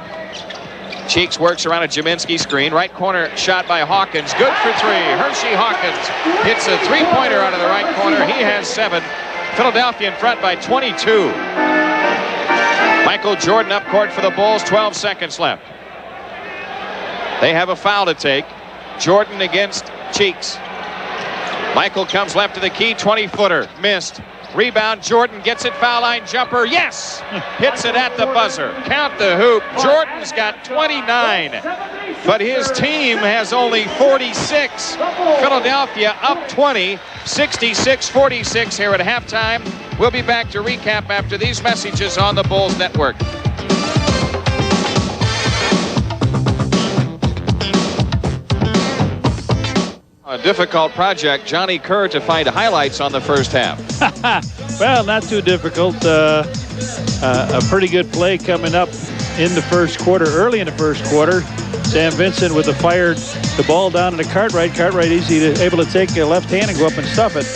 Cheeks works around a Jaminski screen. Right corner shot by Hawkins. Good for 3. Hershey Hawkins hits a three-pointer out of the right corner. He has 7. Philadelphia in front by 22. Michael Jordan up court for the Bulls. 12 seconds left. They have a foul to take. Jordan against Cheeks. Michael comes left to the key. 20-footer. Missed. Rebound, Jordan gets it, foul line jumper, yes! Hits it at the buzzer. Count the hoop. Jordan's got 29, but his team has only 46. Philadelphia up 20, 66-46 here at halftime. We'll be back to recap after these messages on the Bulls Network. A difficult project, Johnny Kerr, to find highlights on the first half. Well, not too difficult. A pretty good play coming up in the first quarter, early in the first quarter. Sam Vincent with the ball down to Cartwright. Cartwright able to take a left hand and go up and stuff it.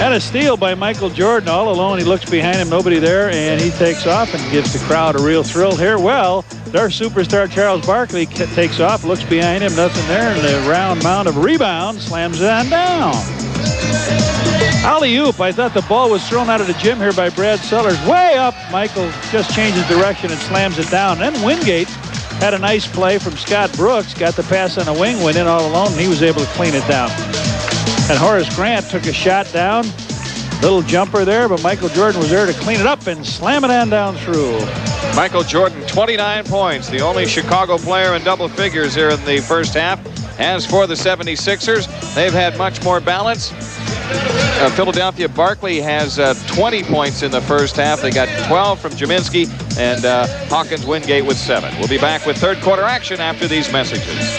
And a steal by Michael Jordan all alone. He looks behind him, nobody there, and he takes off and gives the crowd a real thrill here. Well, their superstar Charles Barkley takes off, looks behind him, nothing there, and the round mound of rebounds slams it on down. Alley-oop. I thought the ball was thrown out of the gym here by Brad Sellers. Way up. Michael just changes direction and slams it down. Then Wingate had a nice play from Scott Brooks, got the pass on the wing, went in all alone, and he was able to clean it down. And Horace Grant took a shot down. Little jumper there, but Michael Jordan was there to clean it up and slam it on down through. Michael Jordan, 29 points, the only Chicago player in double figures here in the first half. As for the 76ers, they've had much more balance. Philadelphia, Barkley has 20 points in the first half. They got 12 from Jaminski, and Hawkins Wingate with 7. We'll be back with third quarter action after these messages.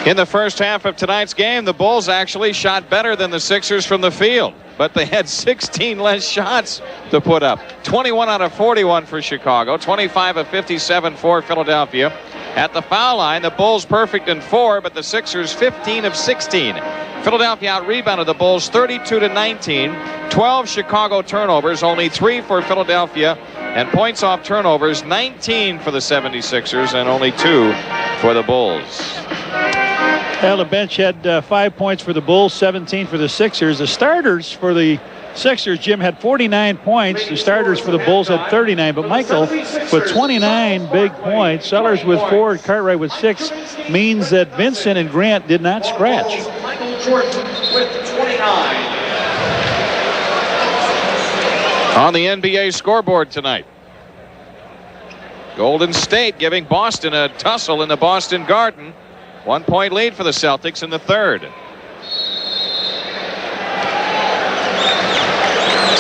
In the first half of tonight's game, the Bulls actually shot better than the Sixers from the field, but they had 16 less shots to put up. 21 out of 41 for Chicago, 25 of 57 for Philadelphia. At the foul line, the Bulls perfect in 4, but the Sixers 15 of 16. Philadelphia out-rebounded the Bulls 32-19. 12 Chicago turnovers, only 3 for Philadelphia, and points off turnovers 19 for the 76ers and only 2 for the Bulls. Well, the bench had 5 points for the Bulls, 17 for the Sixers. The starters for the Sixers, Jim, had 49 points. The starters for the Bulls had 39. But Michael, with 29 big points, Sellers with 4, Cartwright with 6, means that Vincent and Grant did not scratch. Michael Jordan with 29. On the NBA scoreboard tonight, Golden State giving Boston a tussle in the Boston Garden. 1-point lead for the Celtics in the third.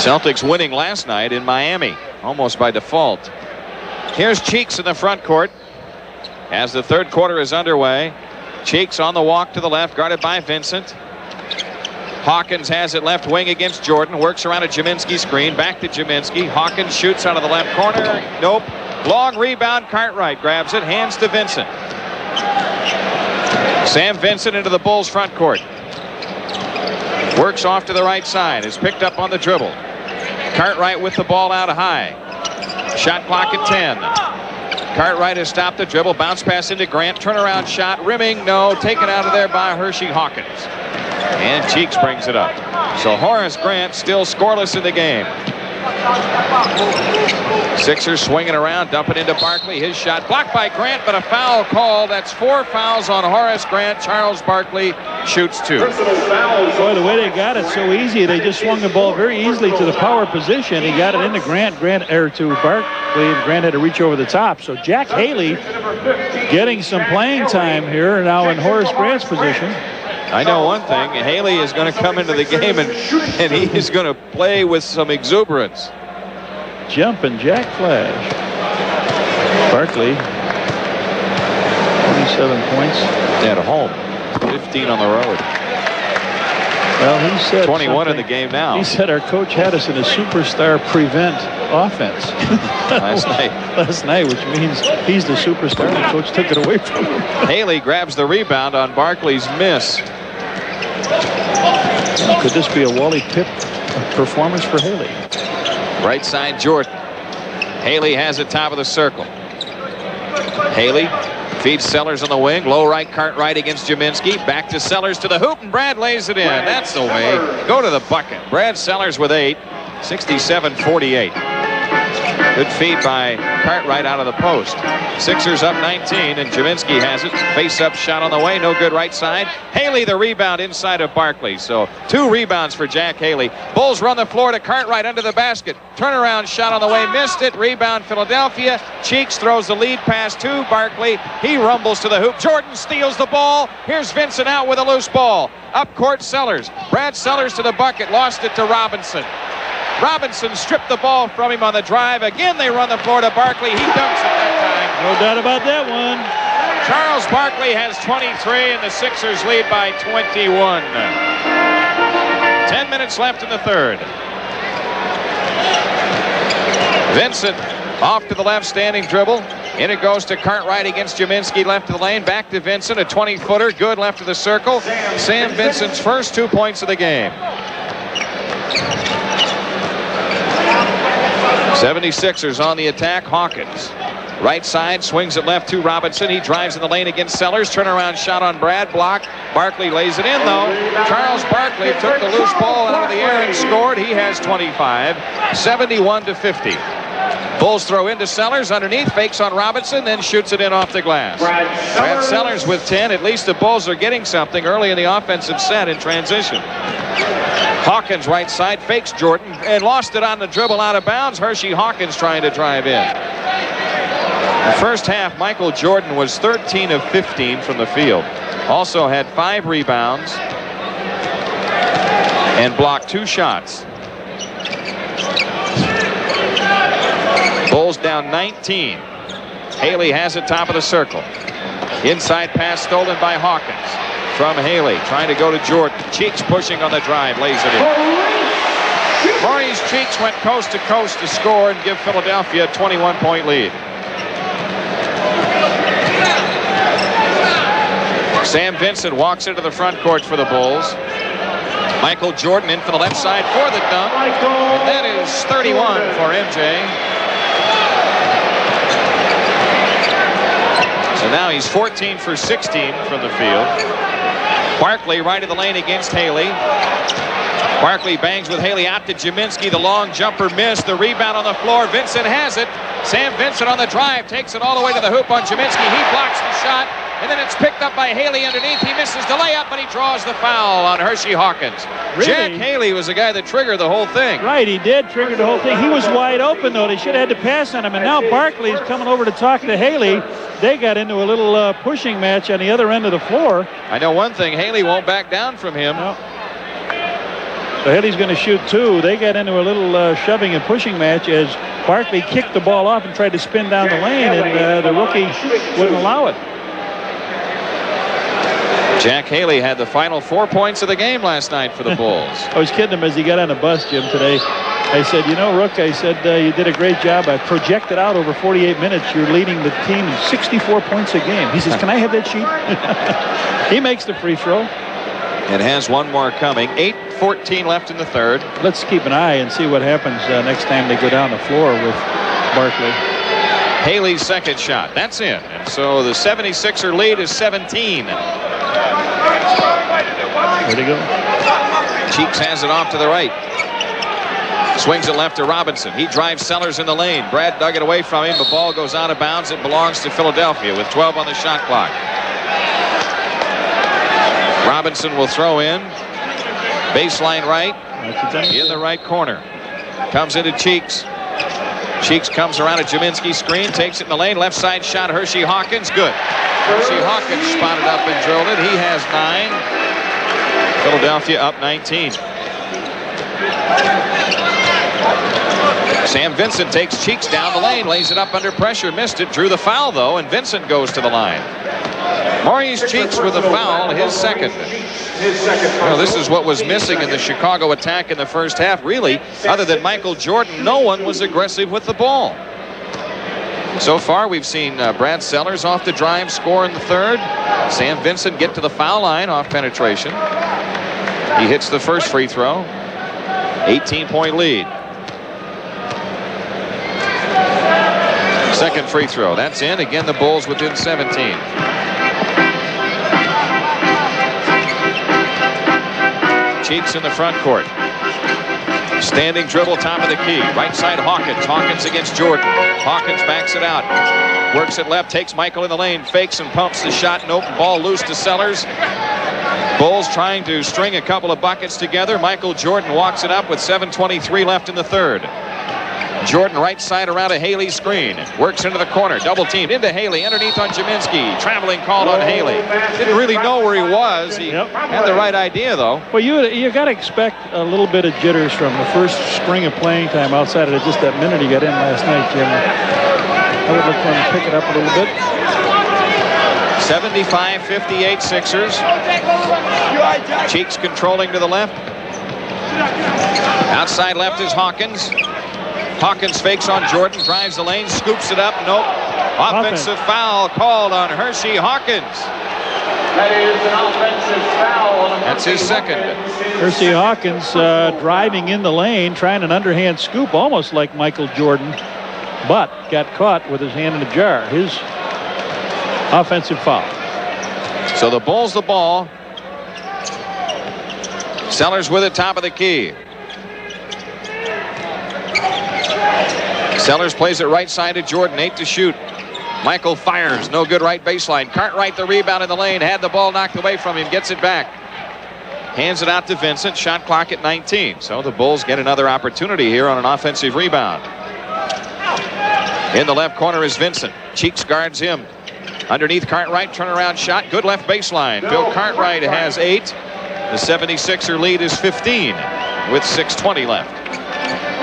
Celtics winning last night in Miami, almost by default. Here's Cheeks in the front court as the third quarter is underway. Cheeks on the walk to the left, guarded by Vincent. Hawkins has it left wing against Jordan, works around a Jaminski screen, back to Jaminski. Hawkins shoots out of the left corner. Nope. Long rebound, Cartwright grabs it, hands to Vincent. Sam Vincent into the Bulls front court. Works off to the right side, is picked up on the dribble. Cartwright with the ball out high. Shot clock at 10. Cartwright has stopped the dribble. Bounce pass into Grant. Turnaround shot. Rimming. No. Taken out of there by Hershey Hawkins. And Cheeks brings it up. So Horace Grant still scoreless in the game. Sixers swinging around, dumping into Barkley. His shot blocked by Grant, but a foul call. That's 4 fouls on Horace Grant. Charles Barkley shoots 2. Boy, the way they got it so easy, they just swung the ball very easily to the power position. He got it into to Barkley, and Grant had to reach over the top. So Jack Haley getting some playing time here now in Horace Grant's position. I know one thing. Haley is going to come into the game and he is going to play with some exuberance. Jumping Jack Flash. Barkley, 27 points. At home, 15 on the road. Well, he said 21 in the game now. He said our coach had us in a superstar prevent offense last night, which means he's the superstar. The coach took it away from him. Haley grabs the rebound on Barkley's miss. Could this be a Wally Pipp performance for Haley? Right side, Jordan. Haley has it top of the circle. Haley feeds Sellers on the wing. Low right, Cartwright against Jaminski. Back to Sellers to the hoop, and Brad lays it in. That's the way. Go to the bucket. Brad Sellers with 8. 67-48. Good feed by Cartwright out of the post. Sixers up 19, and Jaminski has it. Face-up shot on the way. No good right side. Haley the rebound inside of Barkley. So 2 rebounds for Jack Haley. Bulls run the floor to Cartwright under the basket. Turnaround shot on the way. Missed it. Rebound Philadelphia. Cheeks throws the lead pass to Barkley. He rumbles to the hoop. Jordan steals the ball. Here's Vincent out with a loose ball. Up court Sellers. Brad Sellers to the bucket. Lost it to Robinson. Robinson stripped the ball from him on the drive. Again, they run the floor to Barkley. He dunks it that time. No doubt about that one. Charles Barkley has 23, and the Sixers lead by 21. 10 minutes left in the third. Vincent off to the left, standing dribble. In it goes to Cartwright against Jaminski, left of the lane. Back to Vincent, a 20-footer, good left of the circle. Sam Vincent's first 2 points of the game. 76ers on the attack. Hawkins. Right side, swings it left to Robinson. He drives in the lane against Sellers. Turnaround shot on Brad. Block. Barkley lays it in, though. Charles Barkley took the loose ball out of the air and scored. He has 25. 71-50. Bulls throw into Sellers. Underneath, fakes on Robinson, then shoots it in off the glass. Brad Sellers with 10. At least the Bulls are getting something early in the offensive set in transition. Hawkins right side, fakes Jordan and lost it on the dribble out of bounds. Hershey Hawkins trying to drive in. The first half, Michael Jordan was 13 of 15 from the field. Also had 5 rebounds and blocked 2 shots. Bulls down 19. Haley has it top of the circle. Inside pass stolen by Hawkins. From Haley, trying to go to Jordan. Cheeks pushing on the drive, lays it in. Maurice Cheeks went coast to coast to score and give Philadelphia a 21-point lead. Sam Vincent walks into the front court for the Bulls. Michael Jordan in for the left side for the dunk. And that is 31 for MJ. So now he's 14 for 16 from the field. Barkley right of the lane against Haley. Barkley bangs with Haley out to Jaminski. The long jumper missed. The rebound on the floor. Vincent has it. Sam Vincent on the drive. Takes it all the way to the hoop on Jaminski. He blocks the shot. And then it's picked up by Haley underneath. He misses the layup, but he draws the foul on Hershey Hawkins. Really? Jack Haley was the guy that triggered the whole thing. Right, he did trigger the whole thing. He was wide open, though. They should have had to pass on him. And now Barkley's coming over to talk to Haley. They got into a little pushing match on the other end of the floor. I know one thing. Haley won't back down from him. No. So Haley's going to shoot 2. They got into a little shoving and pushing match as Barkley kicked the ball off and tried to spin down the lane, and the rookie wouldn't allow it. Jack Haley had the final 4 points of the game last night for the Bulls. I was kidding him as he got on the bus, Jim, today. I said, you know, Rook, I said, you did a great job. I projected out over 48 minutes. You're leading the team in 64 points a game. He says, can I have that sheet? He makes the free throw. It has one more coming. 8:14 left in the third. Let's keep an eye and see what happens next time they go down the floor with Barkley. Haley's second shot. That's in. And so the 76er lead is 17. Where'd he go? Cheeks has it off to the right. Swings it left to Robinson. He drives Sellers in the lane. Brad dug it away from him. The ball goes out of bounds. It belongs to Philadelphia with 12 on the shot clock. Robinson will throw in. Baseline right. In the right corner. Comes into Cheeks. Cheeks comes around a Jaminski screen. Takes it in the lane. Left side shot. Hershey Hawkins. Good. Hershey Hawkins spotted up and drilled it. He has 9. Philadelphia up 19. Sam Vincent takes Cheeks down the lane, lays it up under pressure, missed it, drew the foul though, and Vincent goes to the line. Maurice Cheeks with a foul, his second. Well, this is what was missing in the Chicago attack in the first half. Really, other than Michael Jordan, no one was aggressive with the ball. So far, we've seen Brad Sellers off the drive score in the third. Sam Vincent get to the foul line off penetration. He hits the first free throw. 18-point lead. Second free throw. That's in. Again, the Bulls within 17. Cheeks in the front court. Standing dribble, top of the key. Right side, Hawkins. Hawkins against Jordan. Hawkins backs it out. Works it left, takes Michael in the lane, fakes and pumps the shot, and open ball loose to Sellers. Bulls trying to string a couple of buckets together. Michael Jordan walks it up with 7:23 left in the third. Jordan right side around a Haley screen. Works into the corner. Double teamed into Haley. Underneath on Jaminski. Traveling called on Haley. Didn't really know where he was. He had the right idea, though. Well, you got to expect a little bit of jitters from the first spring of playing time outside of just that minute he got in last night, Jim. I would look for him to pick it up a little bit. 75-58 Sixers. Cheeks controlling to the left. Outside left is Hawkins. Hawkins fakes on Jordan, drives the lane, scoops it up. Nope. Offensive foul called on Hershey Hawkins. That is an offensive foul. That's his second. Hershey Hawkins driving in the lane, trying an underhand scoop, almost like Michael Jordan, but got caught with his hand in a jar. His offensive foul. So the Bulls the ball. Sellers with it, top of the key. Sellers plays it right side to Jordan, 8 to shoot. Michael fires, no good right baseline. Cartwright the rebound in the lane, had the ball knocked away from him, gets it back. Hands it out to Vincent, shot clock at 19. So the Bulls get another opportunity here on an offensive rebound. In the left corner is Vincent. Cheeks guards him. Underneath Cartwright, turnaround shot, good left baseline. Bill Cartwright has 8. The 76er lead is 15 with 6:20 left.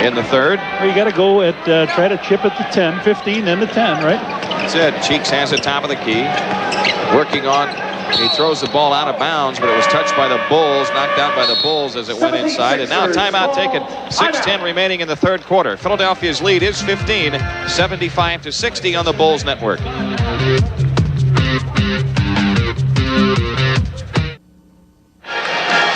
In the third. Well, you got to go at try to chip at the 10, 15, then the 10, right? That's it. Cheeks has it top of the key. Working on, he throws the ball out of bounds, but it was touched by the Bulls, knocked out by the Bulls as it went inside. And now timeout taken. 6:10 remaining in the third quarter. Philadelphia's lead is 15, 75-60 on the Bulls network.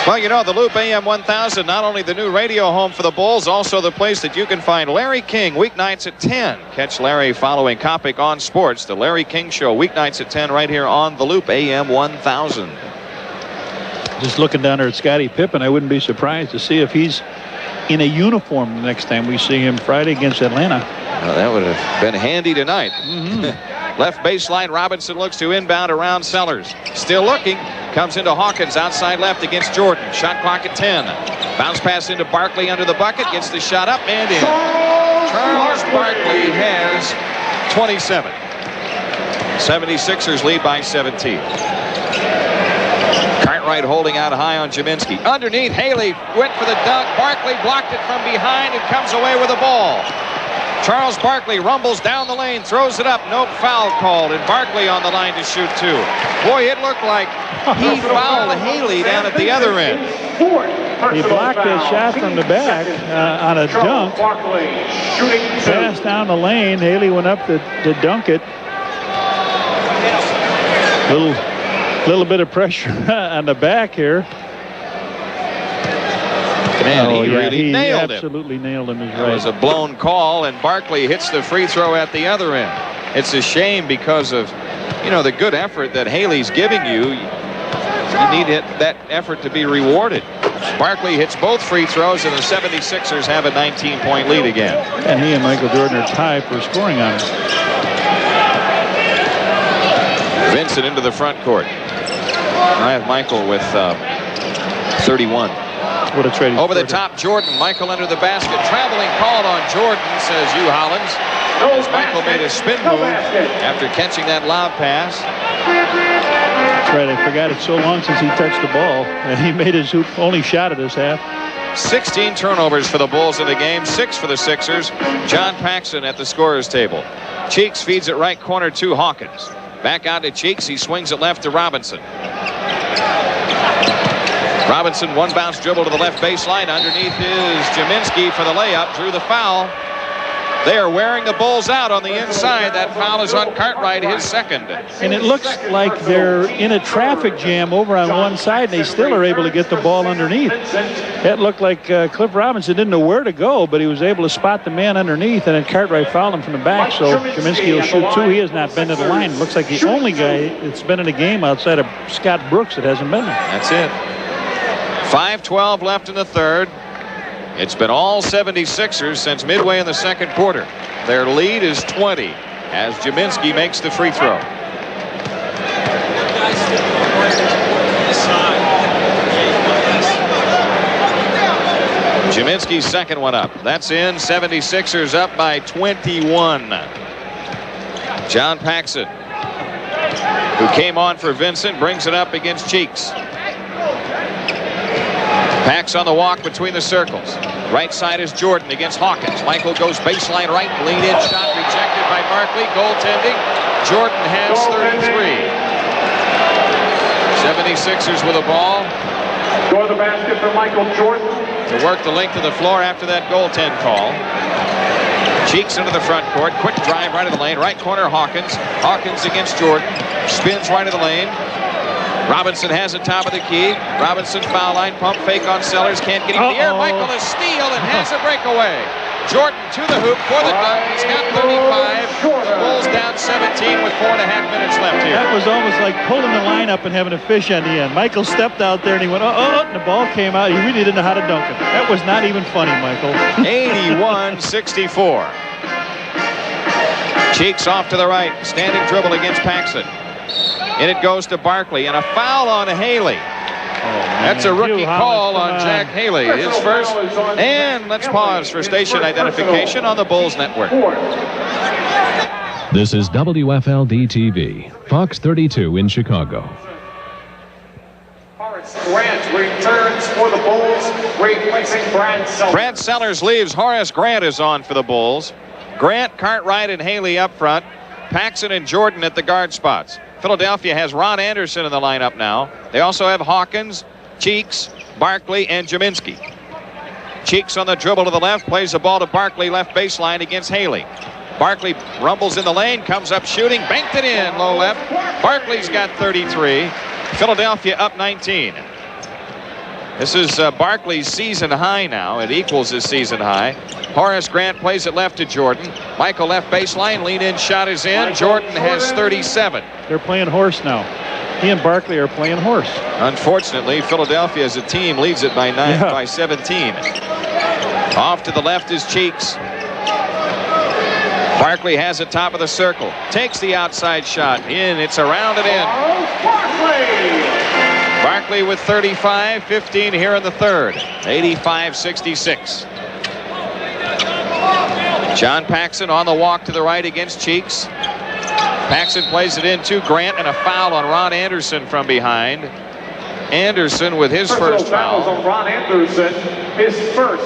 Well, you know, the Loop AM 1000, not only the new radio home for the Bulls, also the place that you can find Larry King weeknights at 10. Catch Larry following Kopic on Sports, the Larry King Show, weeknights at 10 right here on the Loop AM 1000. Just looking down there at Scottie Pippen, I wouldn't be surprised to see if he's in a uniform the next time we see him Friday against Atlanta. Well, that would have been handy tonight. Left baseline, Robinson looks to inbound around Sellers. Still looking. Comes into Hawkins outside left against Jordan. Shot clock at 10. Bounce pass into Barkley under the bucket. Gets the shot up and in. Charles Barkley has 27. 76ers lead by 17. Cartwright holding out high on Jaminski. Underneath, Haley went for the dunk. Barkley blocked it from behind and comes away with the ball. Charles Barkley rumbles down the lane, throws it up, no foul called, and Barkley on the line to shoot two. Boy, it looked like he fouled Haley down at the other end. He blocked a shot from the back on a dunk. Pass down the lane, Haley went up to dunk it. Little bit of pressure on the back here. Man, he really nailed him. Absolutely nailed him. It was a blown call, and Barkley hits the free throw at the other end. It's a shame because of, the good effort that Haley's giving you. You need that effort to be rewarded. Barkley hits both free throws, and the 76ers have a 19-point lead again. And he and Michael Jordan are tied for scoring on it. Vincent into the front court. I have Michael with 31. What a trade. Over the top, Jordan. Michael under the basket. Traveling call on Jordan, says Hugh Hollins. As Michael made a spin move after catching that lob pass. That's right. I forgot it's so long since he touched the ball. And he made his only shot of this half. 16 turnovers for the Bulls in the game. 6 for the Sixers. John Paxson at the scorer's table. Cheeks feeds it right corner to Hawkins. Back out to Cheeks. He swings it left to Robinson. Robinson, one bounce dribble to the left baseline. Underneath is Jaminski for the layup. Drew the foul. They are wearing the Bulls out on the inside. That foul is on Cartwright, his second. And it looks like they're in a traffic jam over on one side, and they still are able to get the ball underneath. That looked like Cliff Robinson didn't know where to go, but he was able to spot the man underneath, and then Cartwright fouled him from the back, so Jaminski will shoot two. He has not been to the line. Looks like the only guy that's been in a game outside of Scott Brooks that hasn't been there. That's it. 5:12 left in the third. It's been all 76ers since midway in the second quarter. Their lead is 20 as Jaminski makes the free throw. Jaminski's second one up. That's in. 76ers up by 21. John Paxson, who came on for Vincent, brings it up against Cheeks. Pax on the walk between the circles. Right side is Jordan against Hawkins. Michael goes baseline right. Lead in shot rejected by Barkley. Goaltending. Jordan has 33. 76ers with a ball. Score the basket for Michael Jordan. To work the length of the floor after that goaltend call. Cheeks into the front court. Quick drive right of the lane. Right corner Hawkins. Hawkins against Jordan. Spins right of the lane. Robinson has it top of the key. Robinson foul line, pump fake on Sellers, can't get him in the air. Michael is steal and has a breakaway. Jordan to the hoop for the dunk. He's got 35. The Bulls down 17 with 4.5 minutes left here. That was almost like pulling the line up and having a fish on the end. Michael stepped out there and he went, and the ball came out. He really didn't know how to dunk it. That was not even funny, Michael. 81-64. Cheeks off to the right. Standing dribble against Paxson. And it goes to Barkley, and a foul on Haley. That's a rookie call on Jack Haley. His first. And let's pause for station identification on the Bulls Network. This is WFLD-TV, Fox 32 in Chicago. Horace Grant returns for the Bulls, replacing Brad Sellers. Brad Sellers leaves. Horace Grant is on for the Bulls. Grant, Cartwright, and Haley up front. Paxson and Jordan at the guard spots. Philadelphia has Ron Anderson in the lineup now. They also have Hawkins, Cheeks, Barkley, and Jaminski. Cheeks on the dribble to the left, plays the ball to Barkley, left baseline against Haley. Barkley rumbles in the lane, comes up shooting, banked it in, low left. Barkley's got 33. Philadelphia up 19. This is Barkley's season high now. It equals his season high. Horace Grant plays it left to Jordan. Michael left baseline, lean in, shot is in. Jordan has 37. They're playing horse now. He and Barkley are playing horse. Unfortunately, Philadelphia as a team leads it by 17. Off to the left is Cheeks. Barkley has it top of the circle. Takes the outside shot. In. It's around and in. Barkley with 35, 15 here in the third. 85-66. John Paxson on the walk to the right against Cheeks. Paxson plays it in to Grant, and a foul on Ron Anderson from behind. Anderson with his first foul. On Ron Anderson, his first.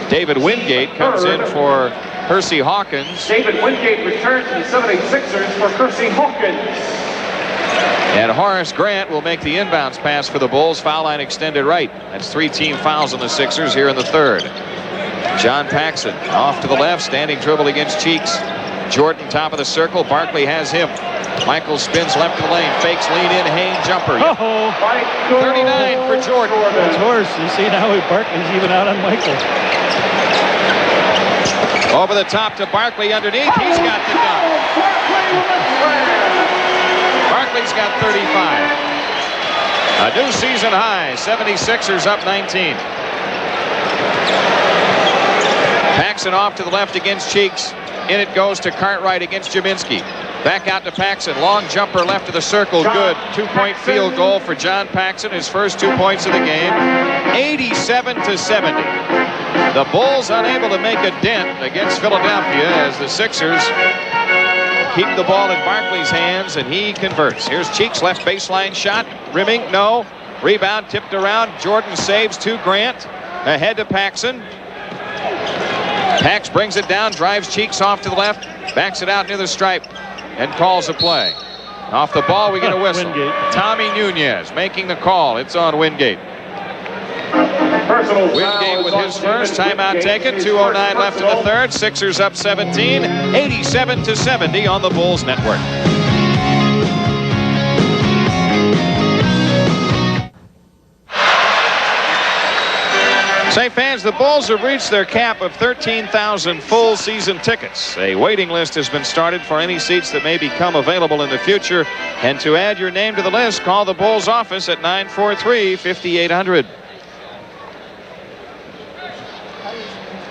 David Wingate comes in for Hersey Hawkins. David Wingate returns to the 76ers for Hersey Hawkins. And Horace Grant will make the inbounds pass for the Bulls. Foul line extended right. That's 3 team fouls on the Sixers here in the third. John Paxson off to the left, standing dribble against Cheeks. Jordan top of the circle. Barkley has him. Michael spins left of the lane, fakes, lean in, Hayne jumper. 39 for Jordan. It's horse. You see now Barkley's even out on Michael. Over the top to Barkley underneath. He's got the dunk. Barkley's got 35. A new season high. 76ers up 19. Paxson off to the left against Cheeks. In it goes to Cartwright against Jaminski. Back out to Paxson. Long jumper left of the circle. Good. 2-point field goal for John Paxson. His first 2 points of the game. 87-70. The Bulls unable to make a dent against Philadelphia as the Sixers keep the ball in Barkley's hands, and he converts. Here's Cheeks, left baseline shot. Rimming, no. Rebound tipped around. Jordan saves to Grant. Ahead to Paxson. Pax brings it down, drives Cheeks off to the left, backs it out near the stripe, and calls a play. Off the ball, we get a whistle. Wingate. Tommy Nunez making the call. It's on Wingate. Wingate with his first timeout taken. 2:09 left in the third. Sixers up 17, 87-70 on the Bulls Network. Say, fans, the Bulls have reached their cap of 13,000 full season tickets. A waiting list has been started for any seats that may become available in the future. And to add your name to the list, call the Bulls office at 943-5800.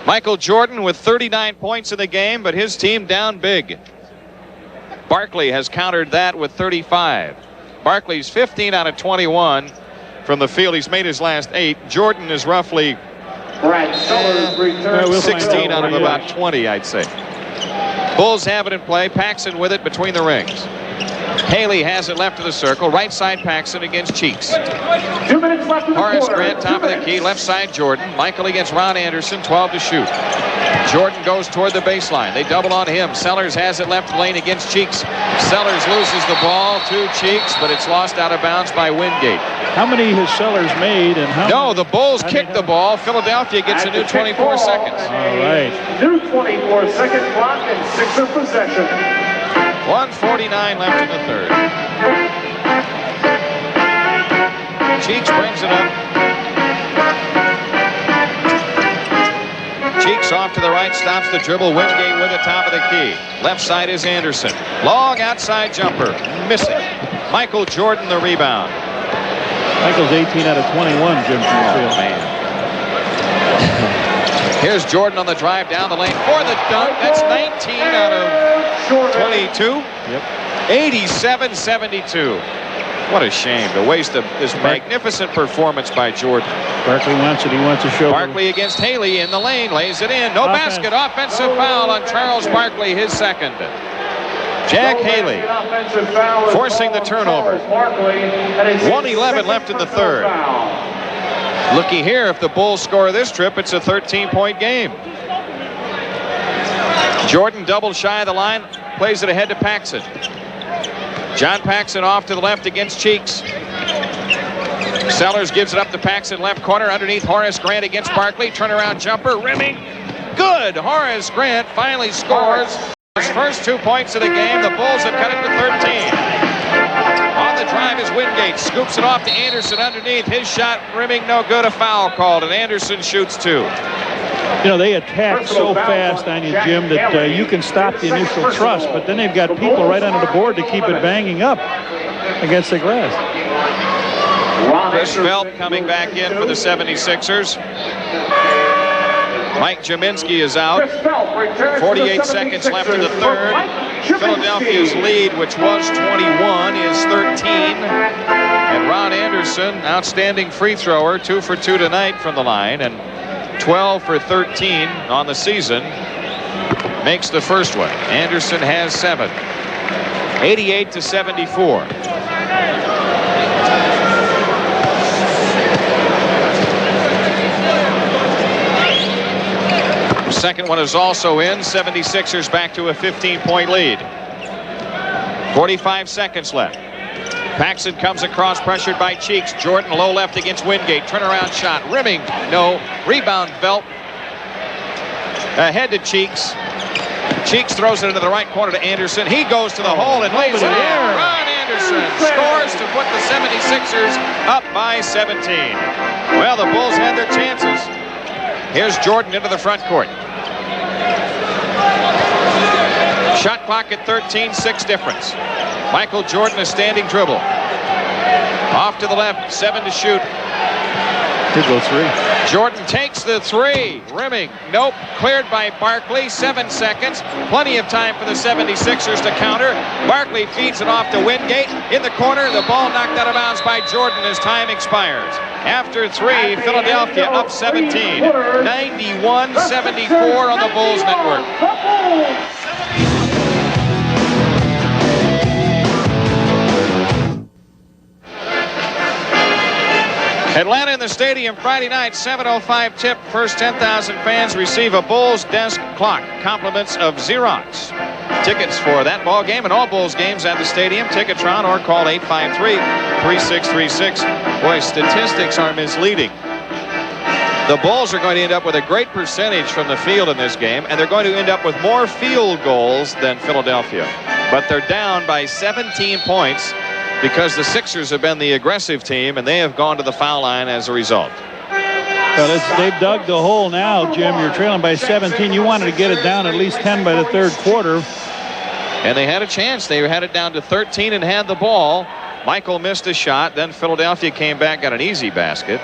Michael Jordan with 39 points in the game, but his team down big. Barkley has countered that with 35. Barkley's 15 out of 21 from the field. He's made his last 8. Jordan is roughly 16 out of about 20, I'd say. Bulls have it in play. Paxson with it between the rings. Haley has it left of the circle. Right side Paxson against Cheeks. 2 minutes left in the Horace quarter. Grant, top of the key. Left side Jordan. Michael against Ron Anderson. 12 to shoot. Jordan goes toward the baseline. They double on him. Sellers has it left lane against Cheeks. Sellers loses the ball to Cheeks, but it's lost out of bounds by Wingate. How many has Sellers made? And how? No, the Bulls I kick mean, the ball. Philadelphia gets a new 24 seconds. All right. New 24-second clock and Sixer possession. 1:49 left in the third. Cheeks brings it up. Cheeks off to the right, stops the dribble. Wingate with it, top of the key. Left side is Anderson. Long outside jumper, missing. Michael Jordan the rebound. Michael's 18 out of 21, Jim. Oh, man. Here's Jordan on the drive down the lane for the dunk. That's 19 out of 22. Yep. 87-72. What a shame to waste this magnificent performance by Jordan. Barkley wants it. He wants to show. Barkley against Haley in the lane, lays it in. No basket. Offensive foul on Charles Barkley, his second. Jack Haley forcing the turnover. 1:11 left in the third. Looky here, if the Bulls score this trip, it's a 13-point game. Jordan double shy of the line, plays it ahead to Paxson. John Paxson off to the left against Cheeks. Sellers gives it up to Paxson, left corner, underneath Horace Grant against Barkley. Turnaround jumper, rimming. Good! Horace Grant finally scores his first 2 points of the game. The Bulls have cut it to 13. On the drive is Wingate. Scoops it off to Anderson underneath. His shot rimming no good. A foul called, and Anderson shoots 2. You know, they attack so fast on you, Jim, that you can stop the initial thrust, but then they've got people right under the board to keep it banging up against the glass. Chris Felt coming back in for the 76ers. Mike Jaminski is out. 48 seconds left in the third. Philadelphia's lead, which was 21, is 13. And Ron Anderson, outstanding free thrower, 2 for 2 tonight from the line, and 12 for 13 on the season, makes the first one. Anderson has 7. 88-74. Second one is also in. 76ers back to a 15-point lead. 45 seconds left. Paxson comes across, pressured by Cheeks. Jordan low left against Wingate. Turnaround shot. Rimming. No. Rebound Belt. Ahead to Cheeks. Cheeks throws it into the right corner to Anderson. He goes to the hole and lays it in. Ron Anderson scores to put the 76ers up by 17. Well, the Bulls had their chances. Here's Jordan into the front court. Shot clock at 13, 6 difference. Michael Jordan, a standing dribble. Off to the left, 7 to shoot. Could go 3. Jordan takes the 3. Rimming. Nope. Cleared by Barkley. 7 seconds. Plenty of time for the 76ers to counter. Barkley feeds it off to Wingate. In the corner, the ball knocked out of bounds by Jordan as time expires. After 3, Philadelphia up 17. 91-74 on the Bulls network. Atlanta in the stadium Friday night, 7:05 tip. First 10,000 fans receive a Bulls desk clock. Compliments of Xerox. Tickets for that ball game and all Bulls games at the stadium. Ticketron or call 853-3636. Boy, statistics are misleading. The Bulls are going to end up with a great percentage from the field in this game, and they're going to end up with more field goals than Philadelphia. But they're down by 17 points. Because the Sixers have been the aggressive team, and they have gone to the foul line as a result. Well, they've dug the hole now, Jim. You're trailing by 17. You wanted to get it down at least 10 by the third quarter. And they had a chance. They had it down to 13 and had the ball. Michael missed a shot. Then Philadelphia came back, got an easy basket.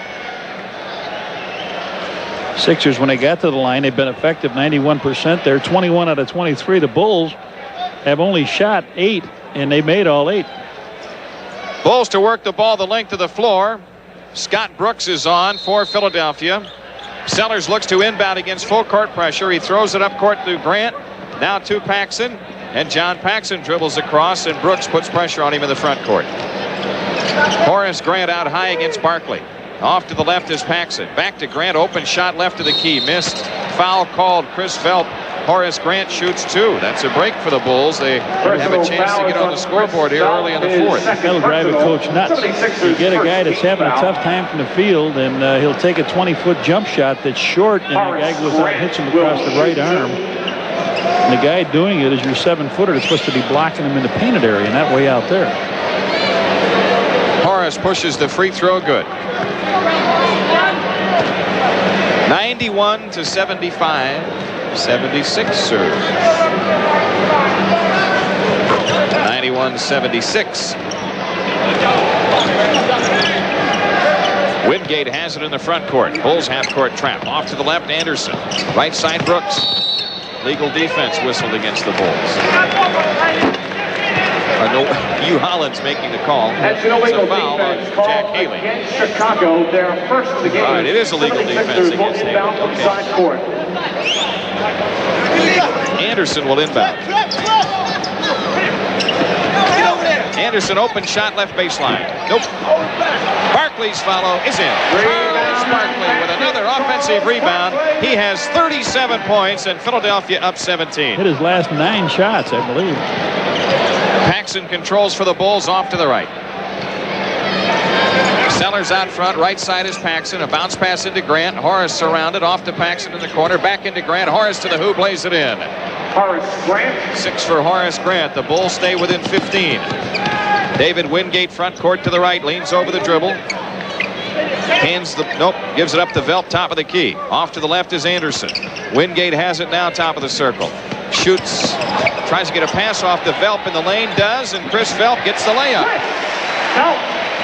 Sixers, when they got to the line, they've been effective 91%. They're 21 out of 23. The Bulls have only shot 8, and they made all 8. Bulls to work the ball the length of the floor. Scott Brooks is on for Philadelphia. Sellers looks to inbound against full court pressure. He throws it up court to Grant. Now to Paxson. And John Paxson dribbles across, and Brooks puts pressure on him in the front court. Horace Grant out high against Barkley. Off to the left is Paxson. Back to Grant. Open shot left of the key. Missed. Foul called. Chris Phelps. Horace Grant shoots 2. That's a break for the Bulls. They have a chance to get on the scoreboard here early in the fourth. That'll drive a coach nuts. You get a guy that's having a tough time from the field, and he'll take a 20-foot jump shot that's short, and the guy goes out and hits him across the right arm. And the guy doing it is your 7-footer that's supposed to be blocking him in the painted area, and that way out there. Horace pushes the free throw good. 91-75. 76ers. 91-76. Wingate has it in the front court. Bulls half-court trap. Off to the left, Anderson. Right side, Brooks. Legal defense whistled against the Bulls. Hugh Holland's making the call. That's an illegal foul on defense Jack call Haley. against Chicago. Their first of the game. All right, it is a legal defense against Haley. Side court. Anderson will inbound. Anderson open shot left baseline. Nope. Barkley's follow is in. Charles Barkley with another offensive rebound. He has 37 points and Philadelphia up 17. Hit his last 9 shots, I believe. Paxson controls for the Bulls off to the right. Sellers out front. Right side is Paxson. A bounce pass into Grant. Horace surrounded. Off to Paxson in the corner. Back into Grant. Horace to the hoop. Lays it in. Horace Grant. 6 for Horace Grant. The Bulls stay within 15. David Wingate front court to the right. Leans over the dribble. Gives it up to Velp, top of the key. Off to the left is Anderson. Wingate has it now, top of the circle. Shoots. Tries to get a pass off to Velp in the lane. Does, and Chris Velp gets the layup.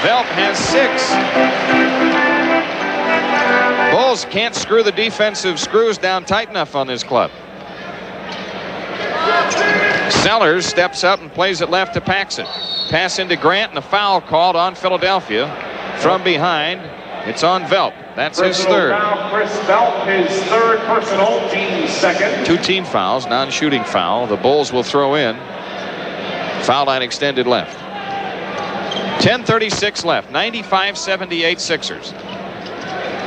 Velp has 6. Bulls can't screw the defensive screws down tight enough on this club. Sellers steps up and plays it left to Paxson. Pass into Grant, and a foul called on Philadelphia from behind. It's on Velp. That's his third. Chris Velp, his third personal, team second. 2 team fouls, non-shooting foul. The Bulls will throw in. Foul line extended left. 10:36 left. 95-78 Sixers.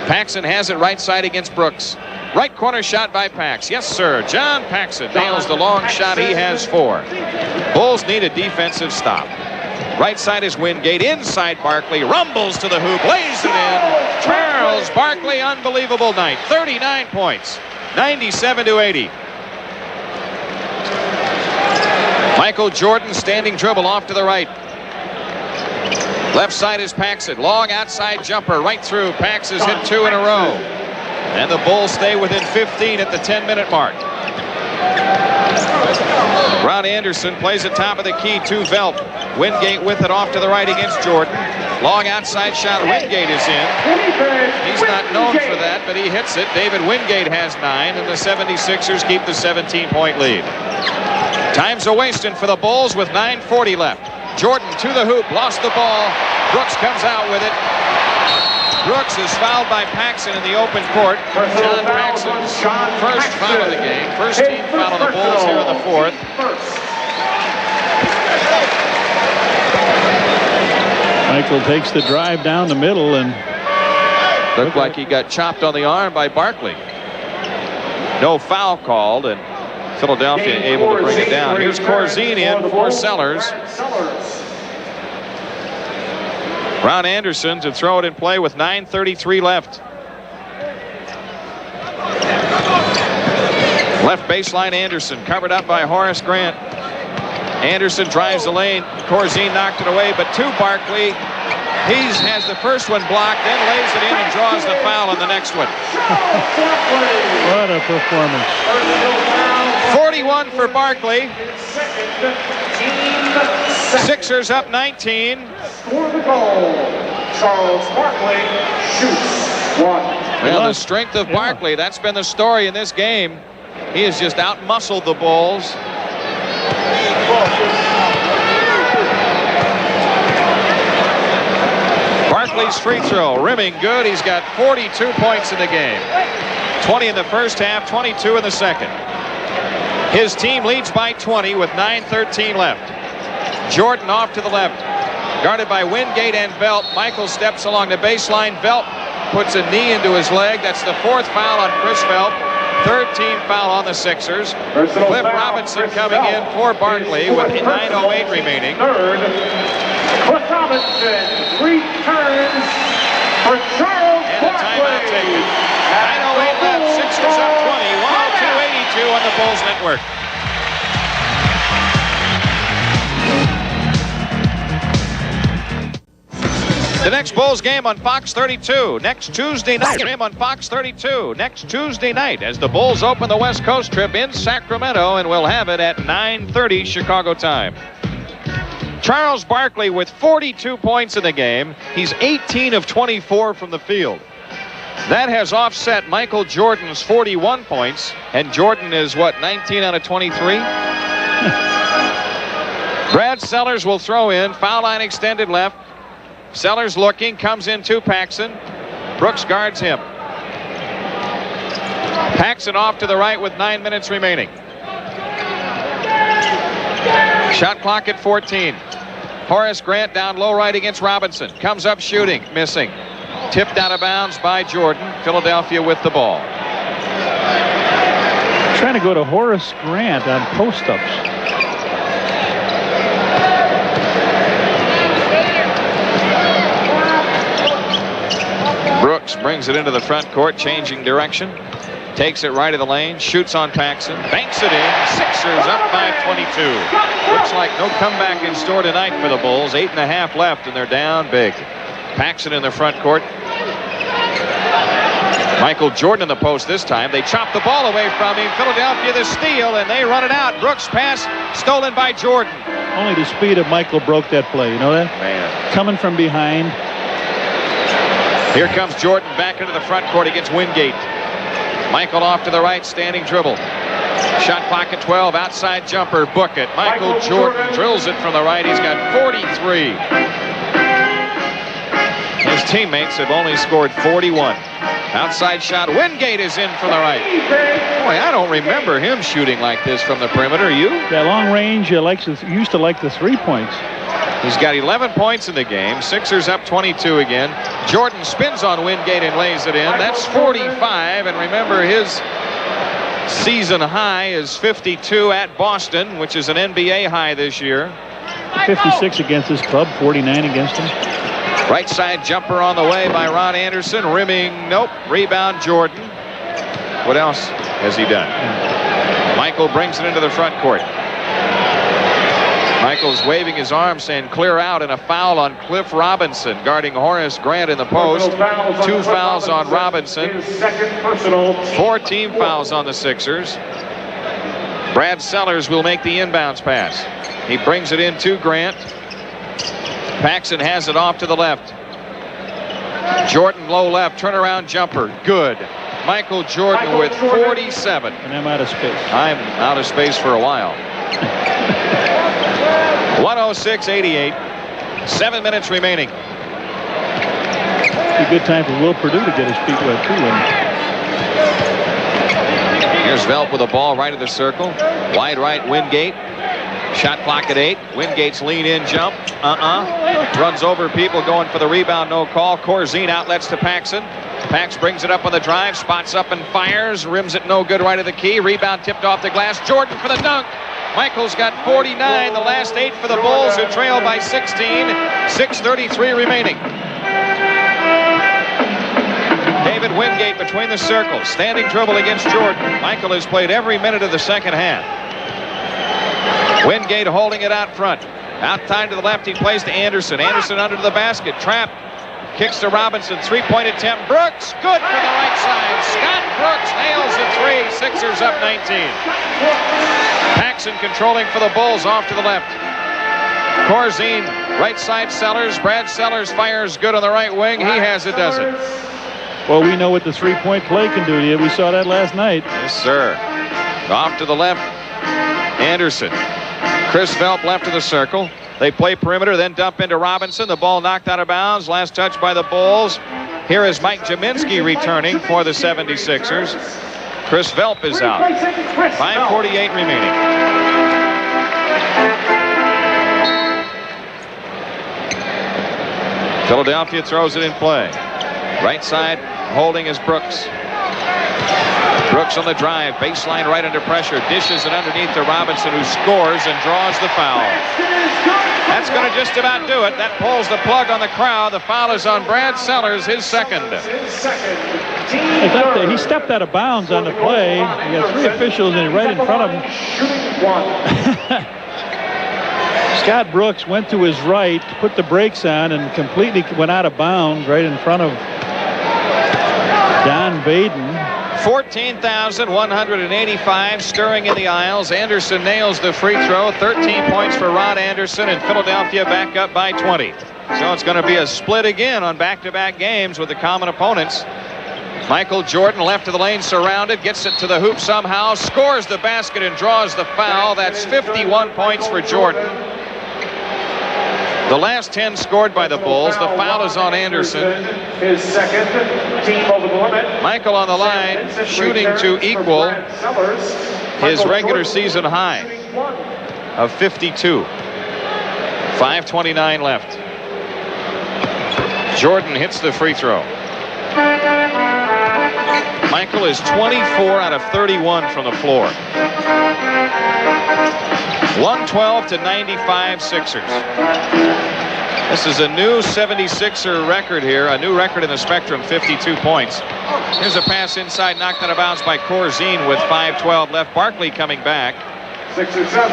Paxson has it right side against Brooks. Right corner shot by Pax. Yes, sir. John Paxson nails the long shot. He has 4. Bulls need a defensive stop. Right side is Wingate. Inside Barkley. Rumbles to the hoop. Lays it in. Charles Barkley, unbelievable night. 39 points. 97-80. Michael Jordan standing dribble off to the right. Left side is Paxson. Long outside jumper right through. Pax has hit 2 in a row. And the Bulls stay within 15 at the 10-minute mark. Ron Anderson plays it top of the key to Velt. Wingate with it off to the right against Jordan. Long outside shot. Wingate is in. He's not known for that, but he hits it. David Wingate has 9, and the 76ers keep the 17-point lead. Time's a wasting for the Bulls with 9:40 left. Jordan to the hoop, lost the ball. Brooks comes out with it. Brooks is fouled by Paxson in the open court. John Paxson's first foul of the game. First team foul of the Bulls here in the fourth. Michael takes the drive down the middle and looked like he got chopped on the arm by Barkley. No foul called, and Philadelphia able to bring it down. Here's Corzine in for Sellers. Ron Anderson to throw it in play with 9:33 left. Left baseline Anderson covered up by Horace Grant. Anderson drives the lane. Corzine knocked it away, but to Barkley. He has the first one blocked, then lays it in and draws the foul on the next one. What a performance. 41 for Barkley. Sixers up 19. For the goal, Charles Barkley shoots 1. Well, the strength of Barkley, that's been the story in this game. He has just out-muscled the Bulls. Barkley's free throw, rimming good. He's got 42 points in the game. 20 in the first half, 22 in the second. His team leads by 20 with 9:13 left. Jordan off to the left. Guarded by Wingate and Velt. Michael steps along the baseline. Velt puts a knee into his leg. That's the 4th foul on Chris Velt. 3rd team foul on the Sixers. Cliff Robinson coming in for Barkley with 9:08 remaining. Third, Cliff Robinson returns for Charles And a timeout taken. 9:08 left. Sixers up 20. 102-82 on the Bulls Network. The next Bulls game on Fox 32 next Tuesday night. Game on Fox 32 next Tuesday night as the Bulls open the West Coast trip in Sacramento, and we'll have it at 9:30 Chicago time. Charles Barkley with 42 points in the game. He's 18 of 24 from the field. That has offset Michael Jordan's 41 points, and Jordan is what, 19 out of 23? Brad Sellers will throw in. Foul line extended left. Sellers looking, comes in to Paxson. Brooks guards him. Paxson off to the right with 9 minutes remaining. Shot clock at 14. Horace Grant down low right against Robinson. Comes up shooting, missing. Tipped out of bounds by Jordan. Philadelphia with the ball. Trying to go to Horace Grant on post-ups. Brooks brings it into the front court, changing direction. Takes it right of the lane, shoots on Paxson, banks it in. Sixers up by 22. Looks like no comeback in store tonight for the Bulls. 8.5 left, and they're down big. Paxson in the front court. Michael Jordan in the post this time. They chop the ball away from him. Philadelphia the steal, and they run it out. Brooks pass stolen by Jordan. Only the speed of Michael broke that play. You know that? Man. Coming from behind. Here comes Jordan back into the front court against Wingate. Michael off to the right, standing dribble. Shot clock at 12, outside jumper, book it. Michael Jordan drills it from the right. He's got 43. His teammates have only scored 41. Outside shot, Wingate is in from the right. Boy, I don't remember him shooting like this from the perimeter. You? That long range, used to like the 3 points. He's got 11 points in the game. Sixers up 22 again. Jordan spins on Wingate and lays it in. That's 45. And remember, his season high is 52 at Boston, which is an NBA high this year. 56 against his club, 49 against him. Right side jumper on the way by Ron Anderson. Rimming, nope. Rebound, Jordan. What else has he done? Michael brings it into the front court. Michael's waving his arm saying clear out, and a foul on Cliff Robinson guarding Horace Grant in the post. 2 fouls on Robinson. 4 team fouls on the Sixers. Brad Sellers will make the inbounds pass. He brings it in to Grant. Paxson has it off to the left. Jordan low left, turnaround jumper, good. Michael Jordan with 47. And I'm out of space. I'm out of space for a while. 106-88. 7 minutes remaining. It's a good time for Will Perdue to get his feet wet too. Here's Velp with the ball right of the circle. Wide right, Wingate. Shot clock at 8. Wingate's lean in jump. Runs over people going for the rebound. No call. Corzine outlets to Paxson. Pax brings it up on the drive. Spots up and fires. Rims it no good right of the key. Rebound tipped off the glass. Jordan for the dunk. Michael's got 49. The last 8 for the Bulls, who trail by 16. 6:33 remaining. David Wingate between the circles. Standing dribble against Jordan. Michael has played every minute of the second half. Wingate holding it out front. Outside to the left, he plays to Anderson. Anderson under to the basket. Trap. Kicks to Robinson. Three-point attempt. Brooks. Good from the right side. Scott Brooks nails the three. Sixers up 19. Paxson controlling for the Bulls off to the left. Corzine. Right side Sellers. Brad Sellers fires good on the right wing. He has a dozen. Well, we know what the three-point play can do to you. We saw that last night. Yes, sir. Off to the left. Anderson. Chris Velp left of the circle. They play perimeter, then dump into Robinson. The ball knocked out of bounds. Last touch by the Bulls. Here is Mike Jaminski returning for the 76ers. Chris Velp is out. 5:48 remaining. Philadelphia throws it in play. Right side holding is Brooks. Brooks on the drive, baseline right under pressure, dishes it underneath to Robinson, who scores and draws the foul. That's going to just about do it. That pulls the plug on the crowd. The foul is on Brad Sellers, his second. He stepped out of bounds on the play. He got 3 officials right in front of him. Scott Brooks went to his right, put the brakes on, and completely went out of bounds right in front of Don Baden. 14,185 stirring in the aisles. Anderson nails the free throw. 13 points for Rod Anderson, and Philadelphia back up by 20. So it's going to be a split again on back-to-back games with the common opponents. Michael Jordan left of the lane, surrounded, gets it to the hoop somehow, scores the basket and draws the foul. That's 51 points for Jordan. The last 10 scored by the Bulls. The foul is on Anderson. His second, team over the limit. Michael on the line, shooting to equal his regular season high of 52. 5:29 left. Jordan hits the free throw. Michael is 24 out of 31 from the floor. 112-95 Sixers. This is a new 76er record here, a new record in the Spectrum, 52 points. Here's a pass inside, knocked out of bounds by Corzine with 5:12 left. Barkley coming back.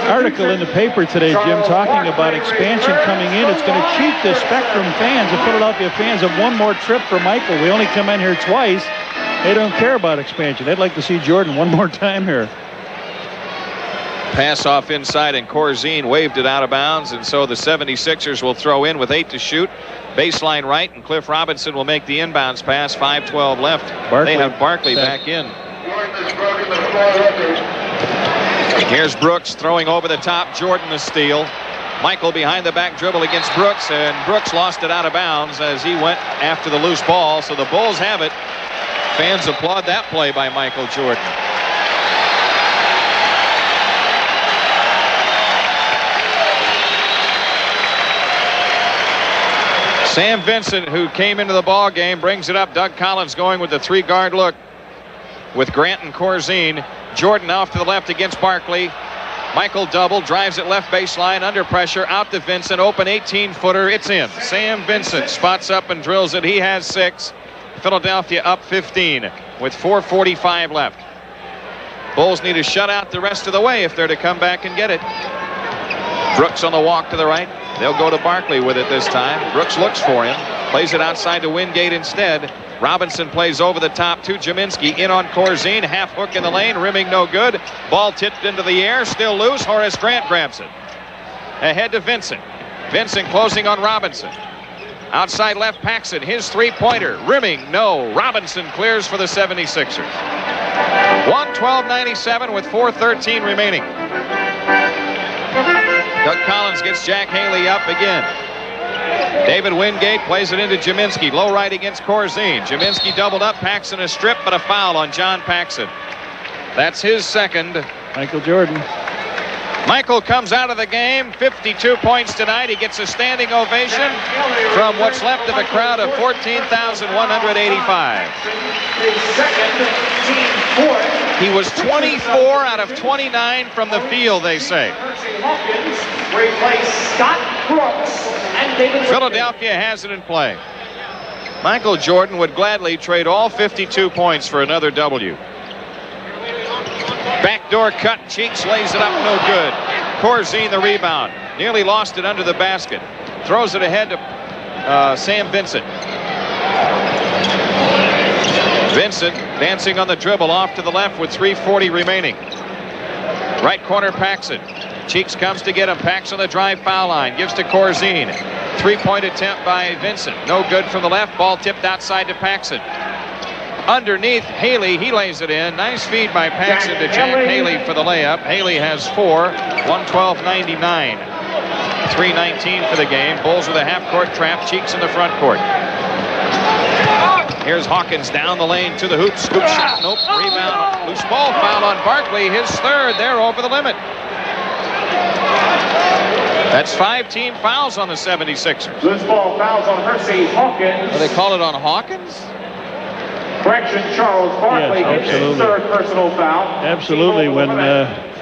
Article in the paper today, Jim, talking about expansion coming in. It's going to cheat the Spectrum fans, the Philadelphia fans, of one more trip for Michael. We only come in here twice. They don't care about expansion. They'd like to see Jordan one more time here. Pass off inside, and Corzine waved it out of bounds, and so the 76ers will throw in with 8 to shoot. Baseline right, and Cliff Robinson will make the inbounds pass. 5:12 left. Barkley. They have Barkley back in. Here's Brooks throwing over the top. Jordan the steal. Michael behind the back dribble against Brooks, and Brooks lost it out of bounds as he went after the loose ball. So the Bulls have it. Fans applaud that play by Michael Jordan. Sam Vincent, who came into the ball game, brings it up. Doug Collins going with the 3-guard look with Grant and Corzine. Jordan off to the left against Barkley. Michael double, drives it left baseline, under pressure, out to Vincent, open 18-footer, it's in. Sam Vincent spots up and drills it. He has 6. Philadelphia up 15 with 4:45 left. Bulls need to shut out the rest of the way if they're to come back and get it. Brooks on the walk to the right. They'll go to Barkley with it this time. Brooks looks for him, plays it outside to Wingate instead. Robinson plays over the top to Jaminski. In on Corzine. Half hook in the lane. Rimming no good. Ball tipped into the air. Still loose. Horace Grant grabs it. Ahead to Vincent. Vincent closing on Robinson. Outside left, Paxson. His three-pointer. Rimming no. Robinson clears for the 76ers. 112-97 with 4:13 remaining. Doug Collins gets Jack Haley up again. David Wingate plays it into Jaminski. Low right against Corzine. Jaminski doubled up. Paxson a strip, but a foul on John Paxson. That's his second. Michael Jordan. Michael comes out of the game. 52 points tonight. He gets a standing ovation from what's left of a crowd of 14,185. He was 24 out of 29 from the field, they say. Philadelphia has it in play. Michael Jordan would gladly trade all 52 points for another W. Backdoor cut. Cheeks lays it up. No good. Corzine the rebound. Nearly lost it under the basket. Throws it ahead to Sam Vincent. Vincent dancing on the dribble off to the left with 3:40 remaining. Right corner Paxson. Cheeks comes to get him. Paxson on the drive foul line. Gives to Corzine. Three-point attempt by Vincent. No good from the left. Ball tipped outside to Paxson. Underneath Haley, he lays it in. Nice feed by Paxson to Jack Haley for the layup. Haley has 4. 112-99. 3:19 for the game. Bulls with a half-court trap. Cheeks in the front court. Here's Hawkins down the lane to the hoop. Scoop shot. Nope. Rebound. Loose ball foul on Barkley. His third. They're over the limit. That's 5 team fouls on the 76ers. Loose ball fouls on Hersey Hawkins. Oh, they call it on Hawkins? Correction, Charles Barkley Yes, gets his third personal foul. Absolutely. When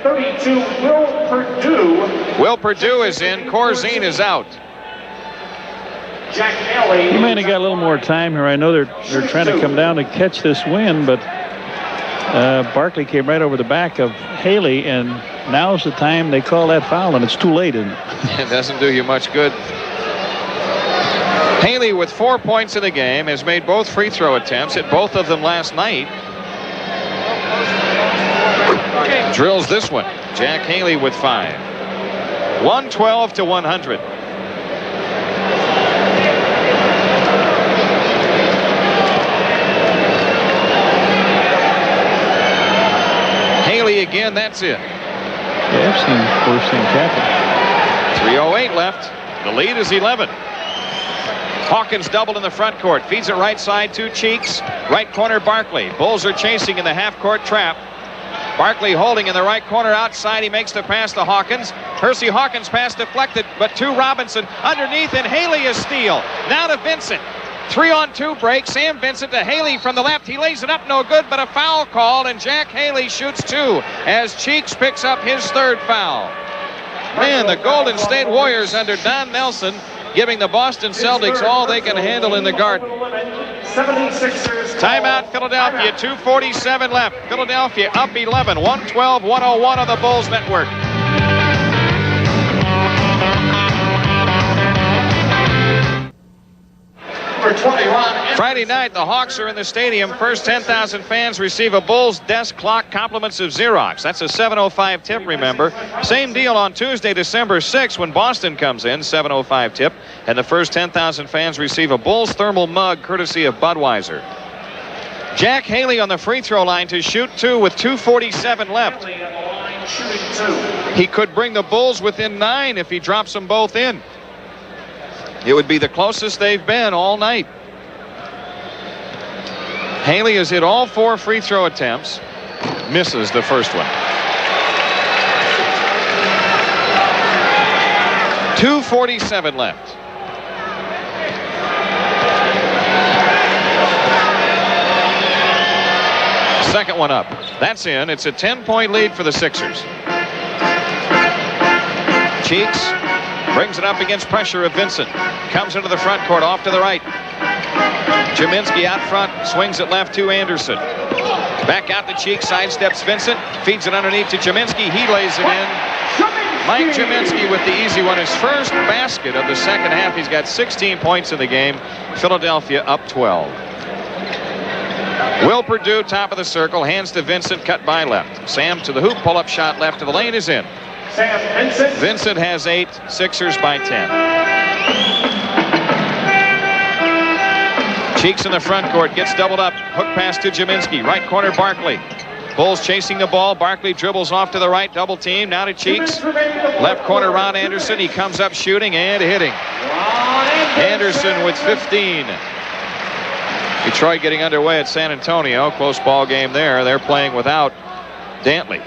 32, Will Purdue. Will Purdue is in. Corzine is out. Jack Haley. he might have got a little more time here. I know they're trying to come down to catch this win, but Barkley came right over the back of Haley, and now's the time they call that foul, and it's too late, isn't it? It doesn't do you much good. Haley with 4 points in the game has made both free throw attempts, hit both of them last night. Drills this one. Jack Haley with 5. 112-100. Haley again, that's it. Yeah, I've seen first things happen. 3:08 left. The lead is 11. Hawkins doubled in the front court. Feeds it right side to Cheeks. Right corner Barkley. Bulls are chasing in the half-court trap. Barkley holding in the right corner outside. He makes the pass to Hawkins. Hersey Hawkins pass deflected, but to Robinson underneath, and Haley a steal. Now to Vincent. 3-on-2 break. Sam Vincent to Haley from the left. He lays it up, no good, but a foul called, and Jack Haley shoots 2 as Cheeks picks up his third foul. Man, the Golden State Warriors under Don Nelson giving the Boston Celtics all they can handle in the Garden. 76ers. Timeout, Philadelphia. 2:47 left. Philadelphia up 11. 112-101 on the Bulls Network. Friday night, the Hawks are in the stadium. First 10,000 fans receive a Bulls desk clock, compliments of Xerox. That's a 7:05 tip, remember. Same deal on Tuesday, December 6th, when Boston comes in, 7:05 tip. And the first 10,000 fans receive a Bulls thermal mug, courtesy of Budweiser. Jack Haley on the free throw line to shoot 2 with 2:47 left. He could bring the Bulls within 9 if he drops them both in. It would be the closest they've been all night. Haley has hit all 4 free throw attempts. Misses the first one. 2:47 left. Second one up. That's in. It's a 10-point lead for the Sixers. Cheeks brings it up against pressure of Vincent. Comes into the front court, off to the right. Jaminski out front, swings it left to Anderson. Back out to Cheeks, sidesteps Vincent, feeds it underneath to Jaminski. He lays it in. Mike Jaminski with the easy one. His first basket of the second half. He's got 16 points in the game. Philadelphia up 12. Will Perdue, top of the circle, hands to Vincent, cut by left. Sam to the hoop, pull-up shot left to the lane is in. Sam Vincent. Vincent has 8, Sixers by 10. Cheeks in the front court, gets doubled up, hook pass to Jaminski, right corner Barkley. Bulls chasing the ball, Barkley dribbles off to the right, double team, now to Cheeks. Left corner Ron Anderson, he comes up shooting and hitting. Anderson with 15. Detroit getting underway at San Antonio. Close ball game there. They're playing without Dantley.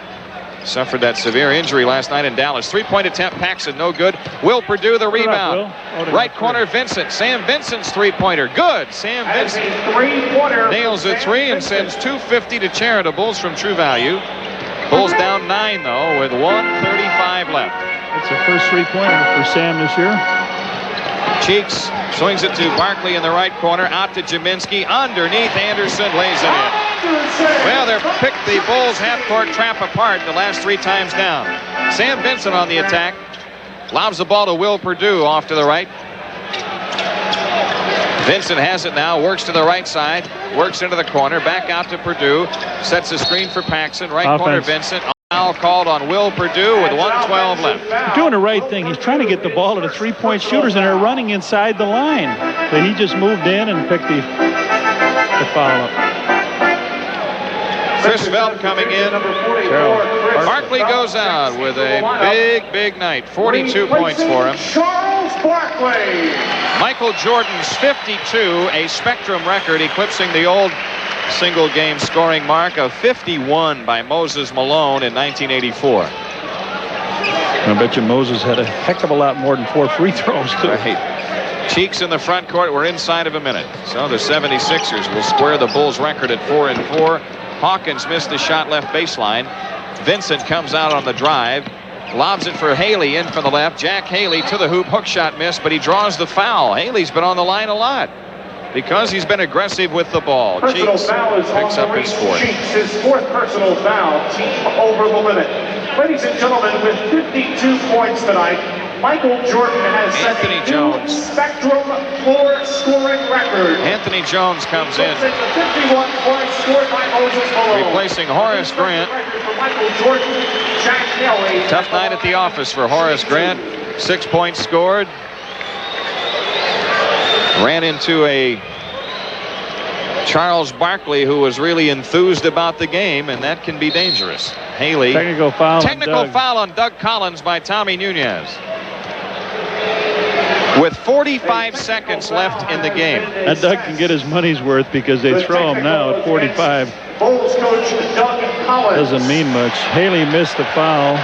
Suffered that severe injury last night in Dallas. Three-point attempt, Paxson, no good. Will Perdue the rebound. Right corner Vincent. Sam Vincent's three-pointer. Good. Sam Vincent nails a three and sends 250 to Charitables from True Value. Bulls down 9, though, with 1:35 left. It's the first three-pointer for Sam this year. Cheeks swings it to Barkley in the right corner, out to Jaminski, underneath Anderson, lays it in. Well, they've picked the Bulls half-court trap apart the last 3 times down. Sam Vincent on the attack, lobs the ball to Will Perdue off to the right. Vincent has it now, works to the right side, works into the corner, back out to Perdue, sets a screen for Paxson, right corner Vincent. Foul called on Will Perdue with 1:12 left. He's doing the right thing. He's trying to get the ball to the three-point shooters, and they're running inside the line. But he just moved in and picked the foul up. Chris Velt coming in. Barkley goes out with a big night. 42 points for him. Charles Barkley. Michael Jordan's 52, a Spectrum record, eclipsing the old single game scoring mark of 51 by Moses Malone in 1984. I bet you Moses had a heck of a lot more than 4 free throws, too. Right. Cheeks in the front court. We're inside of a minute. So the 76ers will square the Bulls record at 4-4. Hawkins missed the shot left baseline. Vincent comes out on the drive. Lobs it for Haley in from the left. Jack Haley to the hoop. Hook shot missed, but he draws the foul. Haley's been on the line a lot because he's been aggressive with the ball. Cheeks picks up his 4th. Cheeks, his 4th personal foul. Team over the limit. Ladies and gentlemen, with 52 points tonight, Michael Jordan has set a new Spectrum floor scoring record. Anthony Jones comes in, 51 points scored by Moses Malone. replacing Horace Grant. Michael Jordan, Jack Haley. Tough night at the office for Horace Grant. 6 points scored. Ran into a Charles Barkley who was really enthused about the game, and that can be dangerous. Haley. Technical foul on Doug Collins by Tommy Nunez. With 45 seconds left in the game. And Doug can get his money's worth because they throw him now at 45. Bulls coach Doug Collins. Doesn't mean much. Haley missed the foul.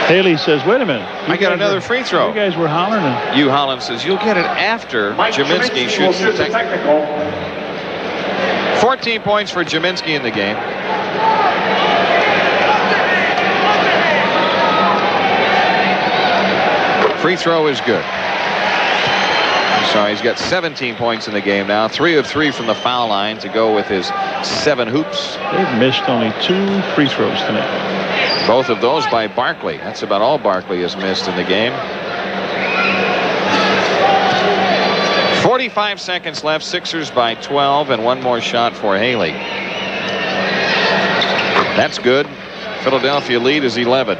Haley says, wait a minute. I got another free throw. You guys were hollering. Hugh Holland says, you'll get it after Jaminski shoots the technical. 14 points for Jaminski in the game. Free throw is good. Sorry, he's got 17 points in the game now. 3 of 3 from the foul line to go with his 7 hoops. They've missed only 2 free throws tonight. Both of those by Barkley. That's about all Barkley has missed in the game. 45 seconds left. Sixers by 12, and 1 more shot for Haley. That's good. Philadelphia lead is 11.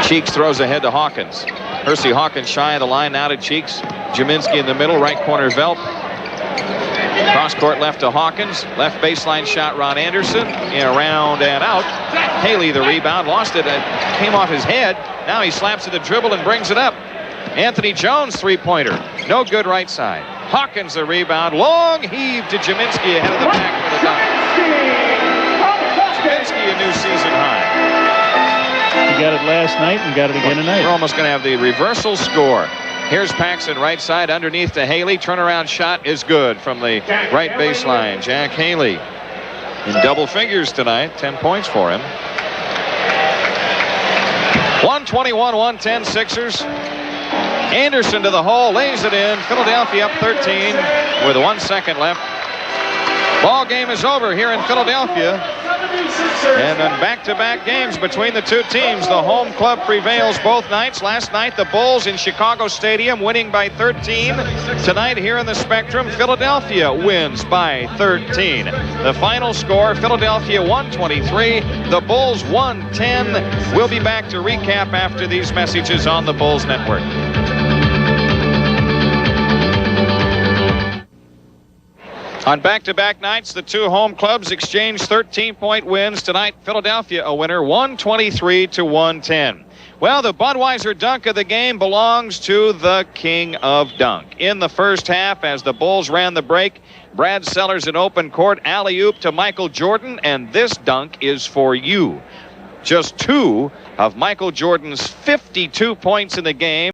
Cheeks throws ahead to Hawkins. Hersey Hawkins shy of the line, now to Cheeks. Jaminski in the middle, right corner Velt. Cross court left to Hawkins. Left baseline shot Ron Anderson. Around and out. Haley the rebound. Lost it. Came off his head. Now he slaps at the dribble and brings it up. Anthony Jones three-pointer. No good right side. Hawkins the rebound. Long heave to Jaminski ahead of the back for the dunk. Jaminski a new season high. He got it last night and got it again tonight. We're almost going to have the reversal score. Here's Paxson right side underneath to Haley. Turnaround shot is good from the right baseline. Jack Haley in double figures tonight. 10 points for him. 121-110 Sixers. Anderson to the hole, lays it in. Philadelphia up 13 with 1 second left. Ball game is over here in Philadelphia. And then back-to-back games between the two teams. The home club prevails both nights. Last night, the Bulls in Chicago Stadium winning by 13. Tonight here in the Spectrum, Philadelphia wins by 13. The final score, Philadelphia 123, the Bulls 110. We'll be back to recap after these messages on the Bulls Network. On back-to-back nights, the two home clubs exchanged 13-point wins. Tonight, Philadelphia a winner, 123-110. Well, the Budweiser dunk of the game belongs to the king of dunk. In the first half, as the Bulls ran the break, Brad Sellers in open court, alley-oop to Michael Jordan, and this dunk is for you. Just 2 of Michael Jordan's 52 points in the game.